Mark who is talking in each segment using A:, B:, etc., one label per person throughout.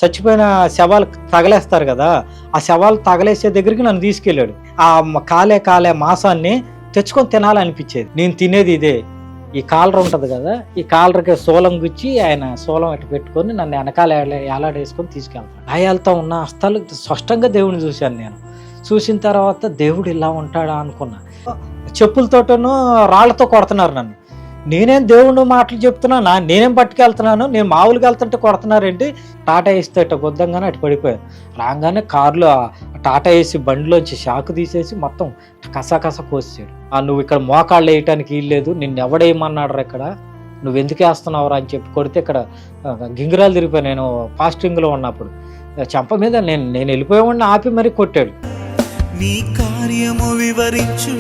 A: చచ్చిపోయిన శవాలు తగలేస్తారు కదా, ఆ శవాలు తగలేసే దగ్గరికి నన్ను తీసుకెళ్ళాడు. ఆ కాలే మాంసాన్ని తెచ్చుకొని తినాలనిపించేది. నేను తినేది ఇదే, ఈ కాలర్ ఉంటుంది కదా, ఈ కాలర్కి సోలం గుచ్చి ఆయన సోలం అటు పెట్టుకొని నన్ను వెనకాల ఏలాడేసుకొని తీసుకెళ్తాను. గాయాలతో ఉన్న హస్తాలు స్పష్టంగా దేవుడిని చూశాను. నేను చూసిన తర్వాత దేవుడు ఇలా ఉంటాడా అనుకున్నా. చెప్పులతోటను రాళ్లతో కొడుతున్నారు నన్ను. నేనేం దేవుడు మాటలు చెప్తున్నానా, నేనేం పట్టుకెళ్తున్నాను, నేను మామూలుగా వెళ్తుంటే కొడుతున్నారేంటి. టాటా వేస్తే అటు గుద్దంగానే అటు పడిపోయాను. రాగానే కారులో టాటా వేసి బండిలోంచి షాకు తీసేసి మొత్తం కసా కోసాడు. నువ్వు ఇక్కడ మోకాళ్ళు వేయటానికి వీల్లేదు, నిన్ను ఎవడేయమన్నాడు ఇక్కడ, నువ్వు ఎందుకు వేస్తున్నావురా అని చెప్పి కొడితే ఇక్కడ గింగిరాలు తిరిగిపోయి నేను ఫాస్టింగ్లో ఉన్నప్పుడు చెంప మీద నేను వెళ్ళిపోయేవాడిని ఆపి మరీ కొట్టాడు.
B: నీ కార్యము వివరించు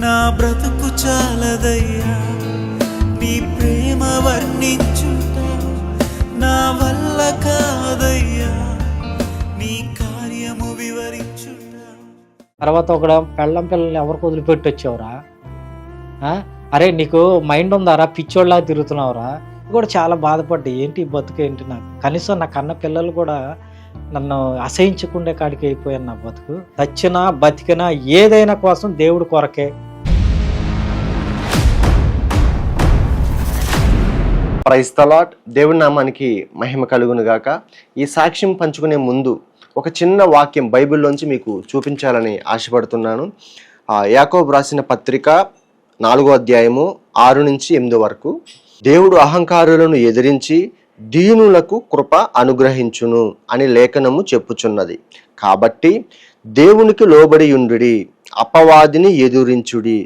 B: నా బ్రతుకు చాలదయ్యా, నీ ప్రేమ వర్ణించుట నా వల్ల కాదయ్యా, నీ కార్యము వివరించుట.
A: తర్వాత ఒక పిల్లల్ని ఎవరికి వదిలిపెట్టి వచ్చావురా, అరే నీకు మైండ్ ఉందారా, పిచ్చోళ్ళలా తిరుగుతున్నావురా కూడా చాలా బాధపడ్డా. ఏంటి బతుకు ఏంటి, నాకు కనీసం నా కన్న పిల్లలు కూడా నన్ను అసహించకుండా కాడికి అయిపోయాను. నా బతుకు చచ్చినా బతికినా ఏదైనా కోసం దేవుడి కొరకే.
C: Praise the lord. దేవుడి నామానికి మహిమ కలుగును గాక. ఈ సాక్ష్యం పంచుకునే ముందు ఒక చిన్న వాక్యం బైబిల్లోంచి మీకు చూపించాలని ఆశపడుతున్నాను. యాకోబు రాసిన పత్రిక 4వ అధ్యాయము 6 నుంచి 8 వరకు. దేవుడు అహంకారులను ఎదిరించి దీనులకు కృప అనుగ్రహించును అని లేఖనము చెప్పుచున్నది. కాబట్టి దేవునికి లోబడి ఉండుడి, అపవాదిని ఎదురించుడి,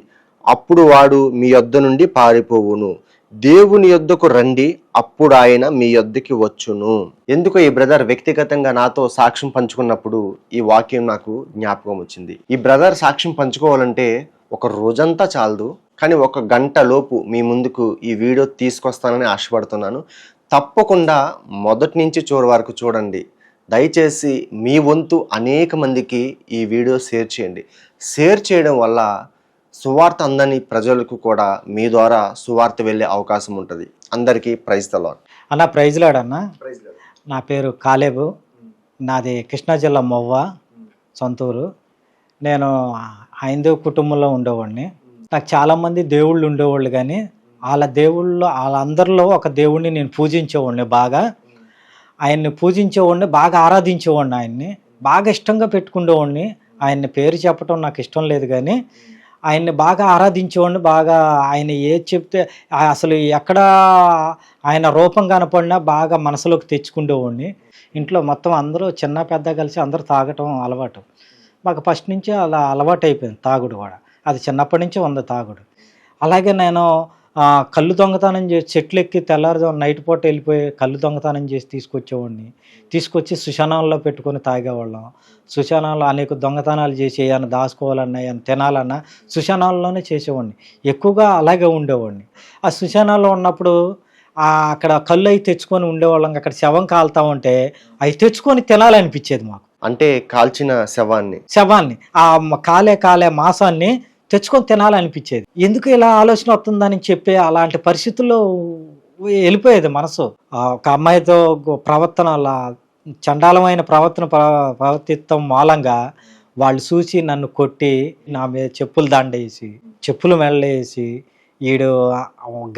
C: అప్పుడు వాడు మీ యొద్ద నుండి పారిపోవును. దేవుని యొద్దకు రండి, అప్పుడు ఆయన మీ యొద్దకి వచ్చును. ఎందుకో ఈ బ్రదర్ వ్యక్తిగతంగా నాతో సాక్ష్యం పంచుకున్నప్పుడు ఈ వాక్యం నాకు జ్ఞాపకం వచ్చింది. ఈ బ్రదర్ సాక్ష్యం పంచుకోవాలంటే ఒక రోజంతా చాలదు, కానీ 1 గంట లోపు మీ ముందుకు ఈ వీడియో తీసుకొస్తానని ఆశపడుతున్నాను. తప్పకుండా మొదటి నుంచి చివరి వరకు చూడండి. దయచేసి మీ వంతు అనేక మందికి ఈ వీడియో షేర్ చేయండి. షేర్ చేయడం వల్ల సువార్త అందని ప్రజలకు కూడా మీ ద్వారా సువార్త వెళ్ళే అవకాశం ఉంటుంది. అందరికీ ప్రైజ్ ది లార్డ్.
A: అన్న ప్రైజ్ లార్డ్ అన్న. నా పేరు కాలేబు, నాది కృష్ణా జిల్లా మొవ్వ సొంతూరు. నేను హైందవ కుటుంబంలో ఉండేవాడిని. నాకు చాలామంది దేవుళ్ళు ఉండేవాళ్ళు, కానీ వాళ్ళందరిలో ఒక దేవుడిని నేను పూజించేవాడిని. బాగా ఆయన్ని పూజించేవాడిని, బాగా ఆరాధించేవాడిని, ఆయన్ని బాగా ఇష్టంగా పెట్టుకునేవాడిని. ఆయన్ని పేరు చెప్పడం నాకు ఇష్టం లేదు, కానీ ఆయన్ని బాగా ఆరాధించేవాడిని. బాగా ఆయన ఏది చెప్తే అసలు ఎక్కడ ఆయన రూపం కనపడినా బాగా మనసులోకి తెచ్చుకునేవాడిని. ఇంట్లో మొత్తం అందరూ చిన్న పెద్ద కలిసి అందరూ తాగటం అలవాటు. మాకు ఫస్ట్ నుంచి అలా అలవాటు అయిపోయింది తాగుడు కూడా. అది చిన్నప్పటి నుంచి ఉంది తాగుడు. అలాగే నేను కళ్ళు దొంగతనం చేసి చెట్లు ఎక్కి తెల్లారుజాము నైట్ పూట వెళ్ళిపోయి కళ్ళు దొంగతనం చేసి తీసుకొచ్చేవాడిని. తీసుకొచ్చి సుశానాల్లో పెట్టుకొని తాగేవాళ్ళం. సుశానాల్లో అనేక దొంగతనాలు చేసి ఏమైనా దాచుకోవాలన్నా ఏమైనా తినాలన్నా సుశానాల్లోనే చేసేవాడిని. ఎక్కువగా అలాగే ఉండేవాడిని. ఆ సుశానాల్లో ఉన్నప్పుడు అక్కడ కళ్ళు అవి తెచ్చుకొని ఉండేవాళ్ళం. అక్కడ శవం కాలుతా ఉంటే అవి తెచ్చుకొని తినాలనిపించేది మాకు.
C: అంటే కాల్చిన
A: శవాన్ని ఆ కాలే మాంసాన్ని తెచ్చుకొని తినాలనిపించేది. ఎందుకు ఇలా ఆలోచన వస్తుందని చెప్పి అలాంటి పరిస్థితుల్లో వెళ్ళిపోయేది మనసు. ఒక అమ్మాయితో ప్రవర్తన అలా చండాలమైన ప్రవర్తిత్వం మూలంగా వాళ్ళు చూసి నన్ను కొట్టి నా మీద చెప్పులు దండేసి చెప్పులు మెళ్ళేసి ఈడు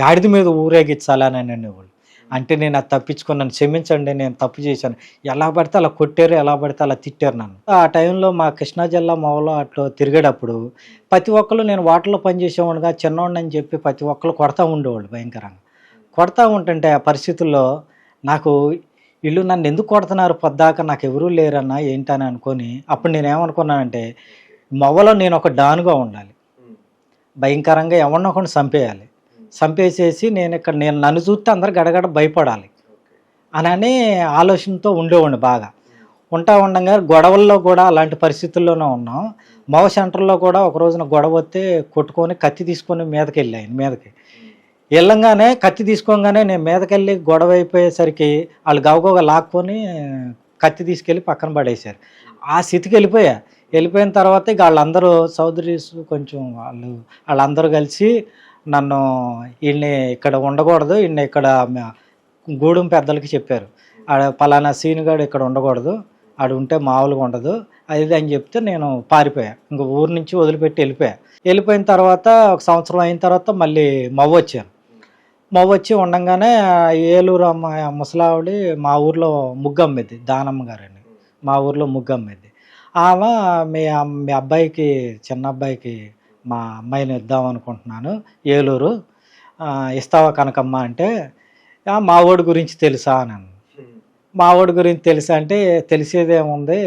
A: గాడిద మీద ఊరేగించాలని అనేవాళ్ళు. అంటే నేను అది తప్పించుకొని నన్ను క్షమించండి, నేను తప్పు చేశాను, ఎలా పడితే అలా కొట్టారు, ఎలా పడితే అలా తిట్టారు నన్ను. ఆ టైంలో మా కృష్ణా జిల్లా మొవలో అట్లా తిరిగేటప్పుడు ప్రతి ఒక్కరు, నేను వాటర్లో పనిచేసేవాడిగా చిన్నవాడిని అని చెప్పి ప్రతి ఒక్కరు కొడతా ఉండేవాళ్ళు భయంకరంగా. కొడతా ఉంటుంటే ఆ పరిస్థితుల్లో నాకు వీళ్ళు నన్ను ఎందుకు కొడుతున్నారు పొద్దాక, నాకు ఎవరూ లేరన్నా ఏంటని అనుకొని అప్పుడు నేను ఏమనుకున్నానంటే మొవలో నేను ఒక డానుగా ఉండాలి, భయంకరంగా ఎవరినో ఒకరిని చంపేయాలి, చంపేసేసి నేను నన్ను చూస్తే అందరు గడగడ భయపడాలి అని ఆలోచనతో ఉండేవాడిని. బాగా ఉండగా గొడవల్లో కూడా అలాంటి పరిస్థితుల్లోనే ఉన్నాం. మవ సెంటర్లో కూడా ఒక రోజున గొడవ వస్తే కొట్టుకొని కత్తి తీసుకొని మీదకి వెళ్ళంగానే కత్తి తీసుకోగానే నేను మీదకెళ్ళి గొడవ అయిపోయేసరికి వాళ్ళు గవగోగా లాక్కొని కత్తి తీసుకెళ్ళి పక్కన పడేశారు. ఆ స్థితికి వెళ్ళిపోయిన తర్వాత ఇక వాళ్ళందరూ చౌదరీస్ కొంచెం వాళ్ళందరూ కలిసి నన్ను వీళ్ళని ఇక్కడ ఉండకూడదు, వీళ్ళని ఇక్కడ గూడెం పెద్దలకి చెప్పారు. ఆడ పలానా సీనుగాడు ఇక్కడ ఉండకూడదు, ఆడు ఉంటే మామూలుగా ఉండదు అది ఇది అని చెప్తే నేను పారిపోయా. ఇంక ఊరు నుంచి వదిలిపెట్టి వెళ్ళిపోయిన తర్వాత ఒక సంవత్సరం అయిన తర్వాత మళ్ళీ వచ్చాను. వచ్చి ఉండంగానే ఏలూరు ముసలావిడి మా ఊర్లో ముగ్గమ్మేది, దానమ్మ గారని మా ఊర్లో ముగ్గమ్మేది. ఆమె మీ అబ్బాయికి చిన్న అబ్బాయికి మా అమ్మాయిని ఇద్దాం అనుకుంటున్నాను ఏలూరు, ఇస్తావా కనకమ్మ అంటే, మా ఊడి గురించి తెలుసా అని. మా ఊడి గురించి తెలుసా అంటే, తెలిసేదేముంది,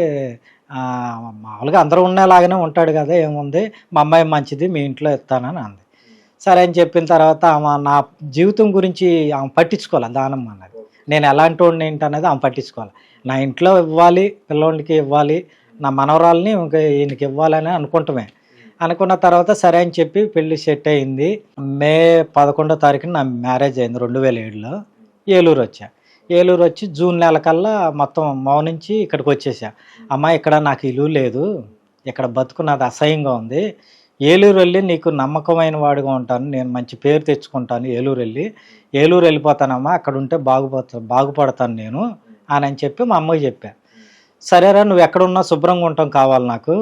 A: మామూలుగా అందరూ ఉండేలాగానే ఉంటాడు కదా, ఏముంది, మా అమ్మాయి మంచిది, మీ ఇంట్లో ఇస్తానని అంది. సరే అని చెప్పిన తర్వాత ఆమె నా జీవితం గురించి ఆమె పట్టించుకోవాలి, దానమ్మ అన్నది. నేను ఎలాంటి వాడిని ఏంటి అనేది ఆమె పట్టించుకోవాలి. నా ఇంట్లో ఇవ్వాలి, పిల్లోడికి ఇవ్వాలి, నా మనవరాల్ని ఇంకా ఈయనకి ఇవ్వాలని అనుకున్న తర్వాత సరే అని చెప్పి పెళ్లి సెట్ అయింది. మే 11వ తారీఖున నా మ్యారేజ్ అయింది 2007లో. ఏలూరు వచ్చి జూన్ నెల కల్లా మొత్తం నుంచి ఇక్కడికి వచ్చేసా. అమ్మ ఇక్కడ నాకు ఇల్లు లేదు, ఇక్కడ బతుకు నాది అసహ్యంగా ఉంది, ఏలూరు వెళ్ళి నీకు నమ్మకమైన వాడిగా ఉంటాను, నేను మంచి పేరు తెచ్చుకుంటాను, ఏలూరు వెళ్ళిపోతానమ్మా, అక్కడ ఉంటే బాగుపడతాను నేను అని చెప్పి మా అమ్మకి చెప్పా. సరేరా నువ్వు ఎక్కడున్నా శుభ్రంగా ఉండటం కావాలి నాకు,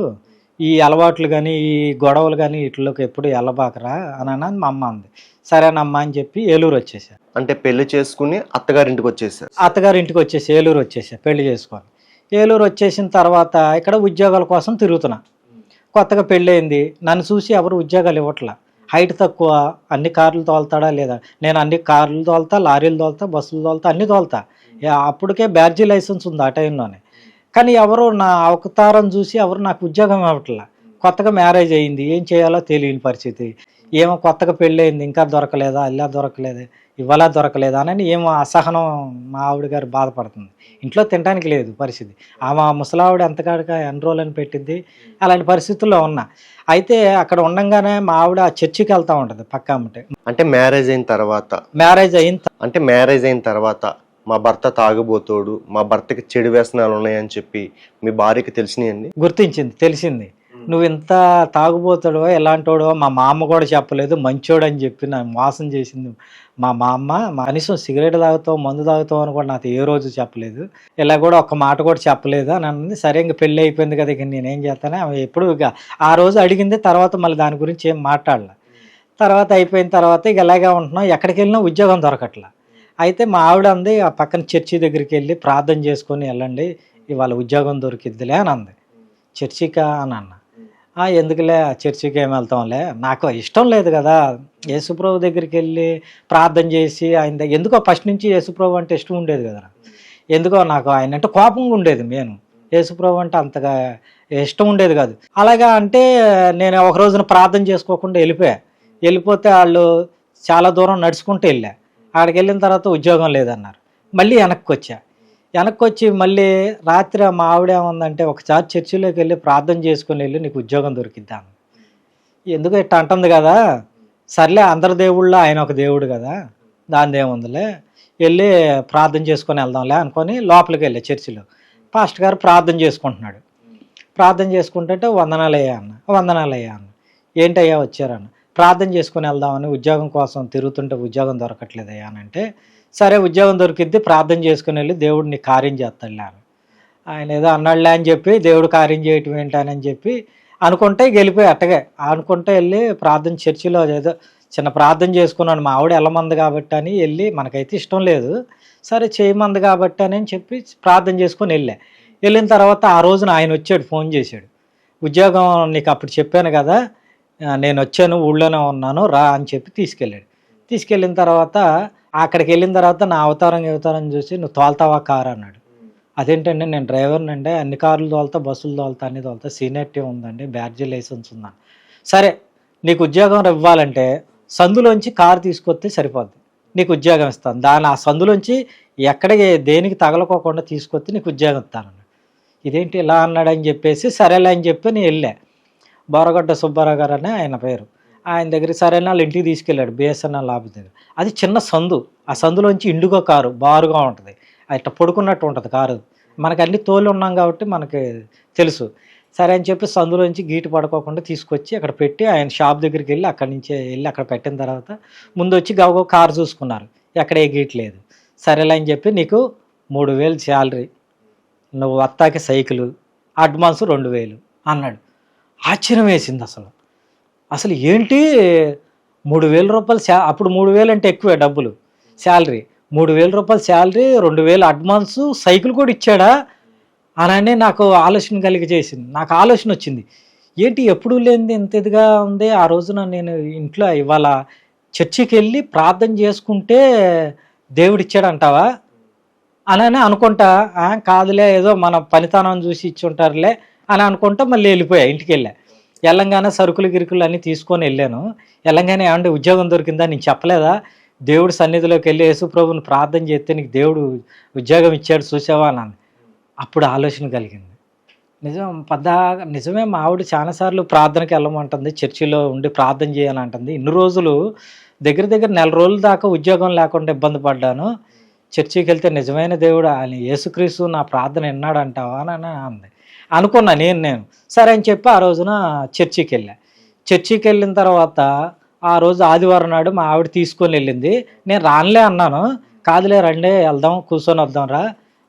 A: ఈ అలవాట్లు కానీ ఈ గొడవలు కానీ వీటిలోకి ఎప్పుడు వెళ్ళబాకరా అని అన్నది మా అమ్మ అంది. సరేనమ్మా అని చెప్పి ఏలూరు వచ్చేసా.
C: అంటే పెళ్లి చేసుకుని అత్తగారింటికి వచ్చేసారు?
A: అత్తగారింటికి వచ్చేసి ఏలూరు వచ్చేసా పెళ్లి చేసుకొని. ఏలూరు వచ్చేసిన తర్వాత ఇక్కడ ఉద్యోగాల కోసం తిరుగుతున్నా. కొత్తగా పెళ్ళయింది, నన్ను చూసి ఎవరు ఉద్యోగాలు ఇవ్వట్లా. హైట్ తక్కువ, అన్ని కార్లు తోలుతాడా లేదా, నేను అన్ని కార్లు తోలుతా, లారీలు తోలుతా, బస్సులు తోలుతా, అన్నీ తోలుతా. అప్పటికే బ్యాడ్జీ లైసెన్స్ ఉంది ఆ టైంలోనే. కానీ ఎవరు నా అవతారం చూసి ఎవరు నాకు ఉద్యోగం ఇవ్వట్లా. కొత్తగా మ్యారేజ్ అయ్యింది, ఏం చేయాలో తెలియని పరిస్థితి. ఏమో కొత్తగా పెళ్ళయింది, ఇంకా దొరకలేదా, ఇలా దొరకలేదు, ఇవాళ దొరకలేదా అని ఏమో అసహనం మా ఆవిడ గారు బాధపడుతుంది. ఇంట్లో తినడానికి లేదు పరిస్థితి. ఆమె ముసలావిడ ఎంతకాడిగా ఎన్రోల్ అని పెట్టింది. అలాంటి పరిస్థితుల్లో ఉన్నా. అయితే అక్కడ ఉండంగానే మా ఆవిడ చర్చికి వెళ్తూ ఉంటుంది పక్క అమ్మటే.
C: అంటే మ్యారేజ్ అయిన తర్వాత మా భర్త తాగుబోతోడు, మా భర్తకి చెడు వ్యసనాలు ఉన్నాయని చెప్పి మీ భార్యకి తెలిసినాయండి?
A: తెలిసింది. నువ్వు ఇంత తాగుబోతాడో ఎలాంటోడో మా మామ కూడా చెప్పలేదు, మంచోడు అని చెప్పి నన్ను మోసం చేసింది మా అమ్మ. కనీసం సిగరెట్ తాగుతావు, మందు తాగుతావు అని కూడా నాకు ఏ రోజు చెప్పలేదు, ఇలా కూడా ఒక్క మాట కూడా చెప్పలేదు అని అన్నది. సరే ఇంక పెళ్ళి అయిపోయింది కదా, ఇక నేనేం చేస్తాను, ఆమె ఎప్పుడు ఇక ఆ రోజు అడిగింది. తర్వాత మళ్ళీ దాని గురించి ఏం మాట్లాడలే. తర్వాత అయిపోయిన తర్వాత ఇక ఇలాగే ఉంటున్నాం, ఎక్కడికి వెళ్ళినా ఉద్యోగం దొరకట్లా. అయితే మా ఆవిడ అంది, ఆ పక్కన చర్చి దగ్గరికి వెళ్ళి ప్రార్థన చేసుకొని వెళ్ళండి, ఇవాళ ఉద్యోగం దొరికిద్దిలే అని అంది. చర్చికా అని అన్న. ఎందుకులే చర్చికి ఏమి వెళ్తాంలే, నాకు ఇష్టం లేదు కదా యేసుప్రభు దగ్గరికి వెళ్ళి ప్రార్థన చేసి ఆయన ఎందుకో ఫస్ట్ నుంచి యేసుప్రభు అంటే ఇష్టం ఉండేది కదా. ఎందుకో నాకు ఆయన అంటే కోపంగా ఉండేది. నేను యేసుప్రభు అంటే అంతగా ఇష్టం ఉండేది కాదు. అలాగా అంటే నేను ఒక రోజున ప్రార్థన చేసుకోకుండా వెళ్ళిపోతే వాళ్ళు చాలా దూరం నడుచుకుంటూ వెళ్ళా. ఆడికి వెళ్ళిన తర్వాత ఉద్యోగం లేదన్నారు. మళ్ళీ వెనక్కి వచ్చి మళ్ళీ రాత్రి మా ఆవిడ ఏముందంటే, ఒకసారి చర్చిలోకి వెళ్ళి ప్రార్థన చేసుకుని వెళ్ళి నీకు ఉద్యోగం దొరికిద్దాం. ఎందుకు ఇట్లా అంటుంది కదా, సర్లే అందరి దేవుళ్ళో ఆయన ఒక దేవుడు కదా, దానిదేముందిలే, వెళ్ళి ప్రార్థన చేసుకొని వెళ్దాంలే అనుకొని లోపలికి వెళ్ళే చర్చిలో. పాస్టర్ గారు ప్రార్థన చేసుకుంటున్నాడు. ప్రార్థన చేసుకుంటుంటే వందనాలయ్యా అన్న. ఏంటయ్యా వచ్చారన్న. ప్రార్థన చేసుకుని వెళ్దామని ఉద్యోగం కోసం తిరుగుతుంటే ఉద్యోగం దొరకట్లేదయ్యా అని అంటే, సరే ఉద్యోగం దొరికిద్ది, ప్రార్థన చేసుకుని వెళ్ళి దేవుడు నీ కార్యం చేస్తాడులే అని. ఆయన ఏదో అన్నాడులే అని చెప్పి దేవుడు కార్యం చేయటం ఏంటని చెప్పి అనుకుంటే వెళ్ళిపోయి అట్టగే అనుకుంటే వెళ్ళి ప్రార్థన చర్చిలో ఏదో చిన్న ప్రార్థన చేసుకున్నాను. మా ఆవిడ వెళ్ళమంది కాబట్టి అని వెళ్ళి, మనకైతే ఇష్టం లేదు, సరే చేయమంది కాబట్టి అని చెప్పి ప్రార్థన చేసుకొని వెళ్ళిన తర్వాత ఆ రోజున ఆయన వచ్చాడు, ఫోన్ చేశాడు. ఉద్యోగం నీకు అప్పుడు చెప్పాను కదా, నేను వచ్చాను, ఊళ్ళోనే ఉన్నాను రా అని చెప్పి తీసుకెళ్ళిన తర్వాత అక్కడికి వెళ్ళిన తర్వాత నా అవతారం చూసి, నువ్వు తోలుతావా కారు అన్నాడు. అదేంటండి, నేను డ్రైవర్ని అండి, అన్ని కార్లు తోలుతా, బస్సులు తోలుతా, అన్ని తోలుతా, సీనియారిటీ ఉందండి, బ్యాడ్జీ లైసెన్స్ ఉందని. సరే నీకు ఉద్యోగం ఇవ్వాలంటే సందులోంచి కారు తీసుకొస్తే సరిపోద్ది, నీకు ఉద్యోగం ఇస్తాను. ఆ సందులోంచి ఎక్కడికి దేనికి తగలకోకుండా తీసుకొస్తే నీకు ఉద్యోగం ఇస్తాను. ఇదేంటి ఇలా అన్నాడని చెప్పేసి సరేలే అని చెప్పి నేను వెళ్ళా. బోరగడ్డ సుబ్బారావు గారు అని ఆయన పేరు. ఆయన దగ్గర సరైన వాళ్ళు ఇంటికి తీసుకెళ్ళాడు, బిఎస్ఎన్ఎల్ ఆఫీస్ దగ్గర. అది చిన్న సందు, ఆ సందులోంచి ఇండిగో కారు బారుగా ఉంటుంది, అట్లా పడుకున్నట్టు ఉంటుంది కారు. మనకు అన్ని తోలు ఉన్నాం కాబట్టి మనకి తెలుసు. సరే అని చెప్పి సందులోంచి గీటు పడుకోకుండా తీసుకొచ్చి అక్కడ పెట్టి ఆయన షాప్ దగ్గరికి వెళ్ళి అక్కడి నుంచి అక్కడ పెట్టిన తర్వాత ముందు వచ్చి కారు చూసుకున్నారు, ఎక్కడ ఏ గీటు లేదు. సరేలే అని చెప్పి నీకు 3,000 శాలరీ, నువ్వు వత్తాకి సైకిలు, అడ్వాన్స్ 2,000 అన్నాడు. ఆశ్చర్యం వేసింది అసలు. అసలు ఏంటి 3,000 రూపాయలు అప్పుడు 3,000 అంటే ఎక్కువే డబ్బులు శాలరీ. 3,000 రూపాయలు శాలరీ, 2,000 అడ్వాన్సు, సైకిల్ కూడా ఇచ్చాడా అని నాకు ఆలోచన కలిగజేసింది. నాకు ఆలోచన వచ్చింది, ఏంటి ఎప్పుడు లేనిది ఇంత ఇదిగా ఉంది. ఆ రోజున నేను ఇంట్లో ఇవాళ చర్చికి వెళ్ళి ప్రార్థన చేసుకుంటే దేవుడు ఇచ్చాడంటావా అని అనుకుంటా. కాదులే, ఏదో మన పనితనం చూసి ఇచ్చి ఉంటారులే అని అనుకుంటా మళ్ళీ వెళ్ళిపోయా. ఇంటికి వెళ్ళంగానే సరుకులు గిరుకులు అన్నీ తీసుకొని వెళ్ళాను. వెళ్ళంగానే ఏమంటే ఉద్యోగం దొరికిందా, నేను చెప్పలేదా, దేవుడి సన్నిధిలోకి వెళ్ళి యేసు ప్రభువుని ప్రార్థన చేస్తే నీకు దేవుడు ఉద్యోగం ఇచ్చాడు చూసావా అని. అప్పుడు ఆలోచన కలిగింది. నిజమే, మా ఆవిడ చాలాసార్లు ప్రార్థనకి వెళ్ళమంటుంది, చర్చిలో ఉండి ప్రార్థన చేయాలంటుంది. ఇన్ని రోజులు దగ్గర నెల రోజుల దాకా ఉద్యోగం లేకుండా ఇబ్బంది పడ్డాను. చర్చికి వెళ్తే నిజమైన దేవుడు ఆయన యేసుక్రీస్తు నా ప్రార్థన విన్నాడంటావా అని అంది. అనుకున్నా నేను సరే అని చెప్పి ఆ రోజున చర్చికి వెళ్ళిన తర్వాత ఆ రోజు ఆదివారం నాడు మా ఆవిడ తీసుకొని వెళ్ళింది. నేను రానులే అన్నాను. కాదులే రండి వెళ్దాం, కూర్చొని వద్దాం రా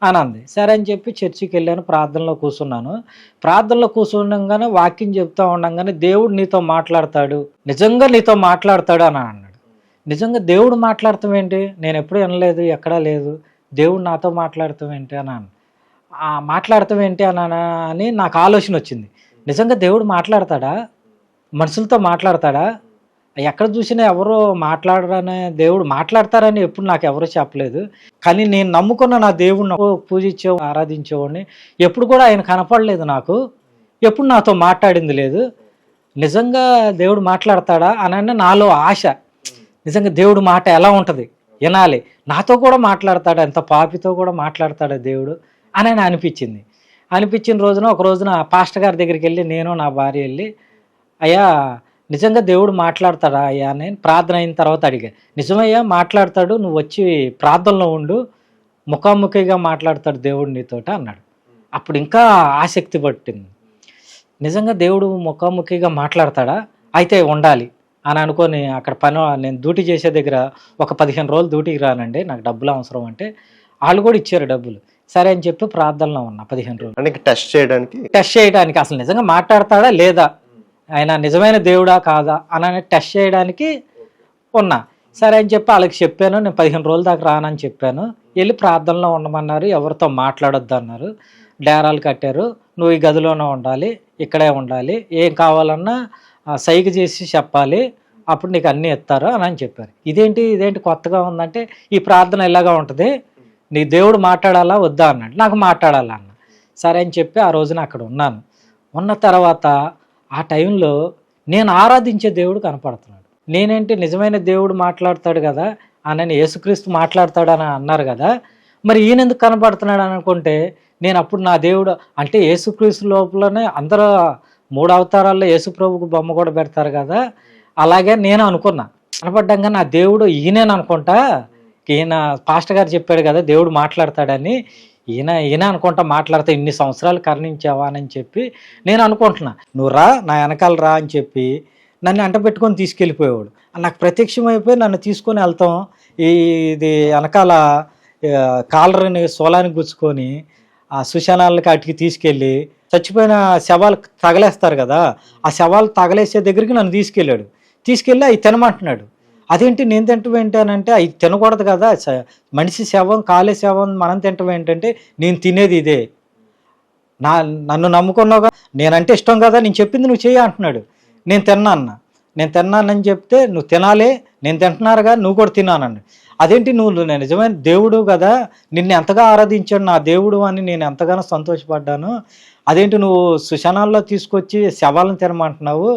A: అని అంది. సరే అని చెప్పి చర్చికి వెళ్ళాను, ప్రార్థనలో కూర్చున్నాను. ప్రార్థనలో కూర్చుండగానే వాక్యం చెప్తా ఉండగానే దేవుడు నీతో మాట్లాడతాడు, నిజంగా నీతో మాట్లాడతాడు అని అన్నాడు. నిజంగా దేవుడు మాట్లాడతాం ఏంటి, నేను ఎప్పుడు వినలేదు, ఎక్కడా లేదు, దేవుడు నాతో మాట్లాడతాం ఏంటి మాట్లాడతాం ఏంటి అని నాకు ఆలోచన వచ్చింది. నిజంగా దేవుడు మాట్లాడతాడా, మనుషులతో మాట్లాడతాడా, ఎక్కడ చూసినా ఎవరో మాట్లాడరనే దేవుడు మాట్లాడతారని ఎప్పుడు నాకు ఎవరో చెప్పలేదు. కానీ నేను నమ్ముకున్న నా దేవుడిని పూజించే ఆరాధించేవాడిని, ఎప్పుడు కూడా ఆయన కనపడలేదు, నాకు ఎప్పుడు నాతో మాట్లాడింది లేదు. నిజంగా దేవుడు మాట్లాడతాడా అని నాలో ఆశ. నిజంగా దేవుడు మాట ఎలా ఉంటుంది వినాలి, నాతో కూడా మాట్లాడతాడు, ఎంత పాపితో కూడా మాట్లాడతాడా దేవుడు అని అనిపించిన రోజున ఒక రోజున పాస్టర్ గారి దగ్గరికి వెళ్ళి నేను నా భార్య వెళ్ళి, అయ్యా నిజంగా దేవుడు మాట్లాడతాడా అయ్యా అని ప్రార్థన అయిన తర్వాత అడిగా. నిజమయ్యా మాట్లాడతాడు, నువ్వు వచ్చి ప్రార్థనలో ఉండు, ముఖాముఖిగా మాట్లాడతాడు దేవుడు నీతోట అన్నాడు. అప్పుడు ఇంకా ఆసక్తి పట్టింది. నిజంగా దేవుడు ముఖాముఖిగా మాట్లాడతాడా, అయితే ఉండాలి అని అనుకొని అక్కడ నేను డ్యూటీ చేసే దగ్గర ఒక 15 రోజులు డ్యూటీకి రానండి, నాకు డబ్బులు అవసరం అంటే వాళ్ళు కూడా ఇచ్చారు డబ్బులు. సరే అని చెప్పి ప్రార్థనలో ఉన్నా 15 రోజులు
C: టెస్ట్ చేయడానికి
A: అసలు నిజంగా మాట్లాడతాడా లేదా, ఆయన నిజమైన దేవుడా కాదా అని టెస్ట్ చేయడానికి ఉన్నా. సరే అని చెప్పి వాళ్ళకి చెప్పాను, నేను 15 రోజుల దాకా రానని చెప్పాను. వెళ్ళి ప్రార్థనలో ఉండమన్నారు, ఎవరితో మాట్లాడొద్దు అన్నారు, డేరాలు కట్టారు, నువ్వు ఈ గదిలోనే ఉండాలి, ఇక్కడే ఉండాలి, ఏం కావాలన్నా సైగ చేసి చెప్పాలి, అప్పుడు నీకు అన్నీ ఇస్తారు అని చెప్పారు. ఇదేంటి కొత్తగా ఉందంటే, ఈ ప్రార్థన ఇలాగా ఉంటుంది, నీ దేవుడు మాట్లాడాలా వద్దా అన్నాడు. నాకు మాట్లాడాలా అన్న. సరే అని చెప్పి ఆ రోజున అక్కడ ఉన్న తర్వాత ఆ టైంలో నేను ఆరాధించే దేవుడు కనపడుతున్నాడు. నేనేంటి నిజమైన దేవుడు మాట్లాడతాడు కదా అని, యేసుక్రీస్తు మాట్లాడతాడు అని అన్నారు కదా, మరి ఈయన ఎందుకు కనపడుతున్నాడు అని అనుకుంటే, నేను అప్పుడు నా దేవుడు అంటే యేసుక్రీస్తు లోపలనే అందరూ 3 అవతారాల్లో యేసుప్రభుకు బొమ్మ కూడా పెడతారు కదా, అలాగే నేను అనుకున్నా. కనపడ్డంగా నా దేవుడు ఈయనేను అనుకుంటా, ఈయన పాస్టర్ గారు చెప్పాడు కదా దేవుడు మాట్లాడతాడని, ఈయన అనుకుంటా మాట్లాడతా, ఇన్ని సంవత్సరాలు కరుణించావా అని చెప్పి నేను అనుకుంటున్నా. నువ్వు రా నా వెనకాల రా అని చెప్పి నన్ను అంట పెట్టుకొని తీసుకెళ్ళిపోయేవాడు. నాకు ప్రత్యక్షమైపోయి నన్ను తీసుకొని వెళ్తాం, ఇది వెనకాల కాలర్ని సోలానికి గుచ్చుకొని ఆ సుశానాలకి అటుకి తీసుకెళ్ళి చచ్చిపోయిన శవాలు తగలేస్తారు కదా, ఆ శవాలు తగలేసే దగ్గరికి నన్ను తీసుకెళ్ళి అవి తినమంటున్నాడు. అదేంటి నేను తింటం ఏంటంటే, అవి తినకూడదు కదా, మనిషి శవం కాలే శవం మనం తింటం ఏంటంటే, నేను తినేది ఇదే, నన్ను నమ్ముకున్నావుగా, నేనంటే ఇష్టం కదా, నేను చెప్పింది నువ్వు చెయ్యి అంటున్నాడు. నేను తిన్నానని చెప్తే నువ్వు తినాలి, నేను తింటున్నారుగా నువ్వు కూడా తిన్నానన్నాడు. అదేంటి నువ్వు నిజమైన దేవుడు కదా, నిన్ను ఎంతగా ఆరాధించాడు నా దేవుడు అని నేను ఎంతగానో సంతోషపడ్డాను, అదేంటి నువ్వు సుశానాల్లో తీసుకొచ్చి శవాలను తినమంటున్నావు,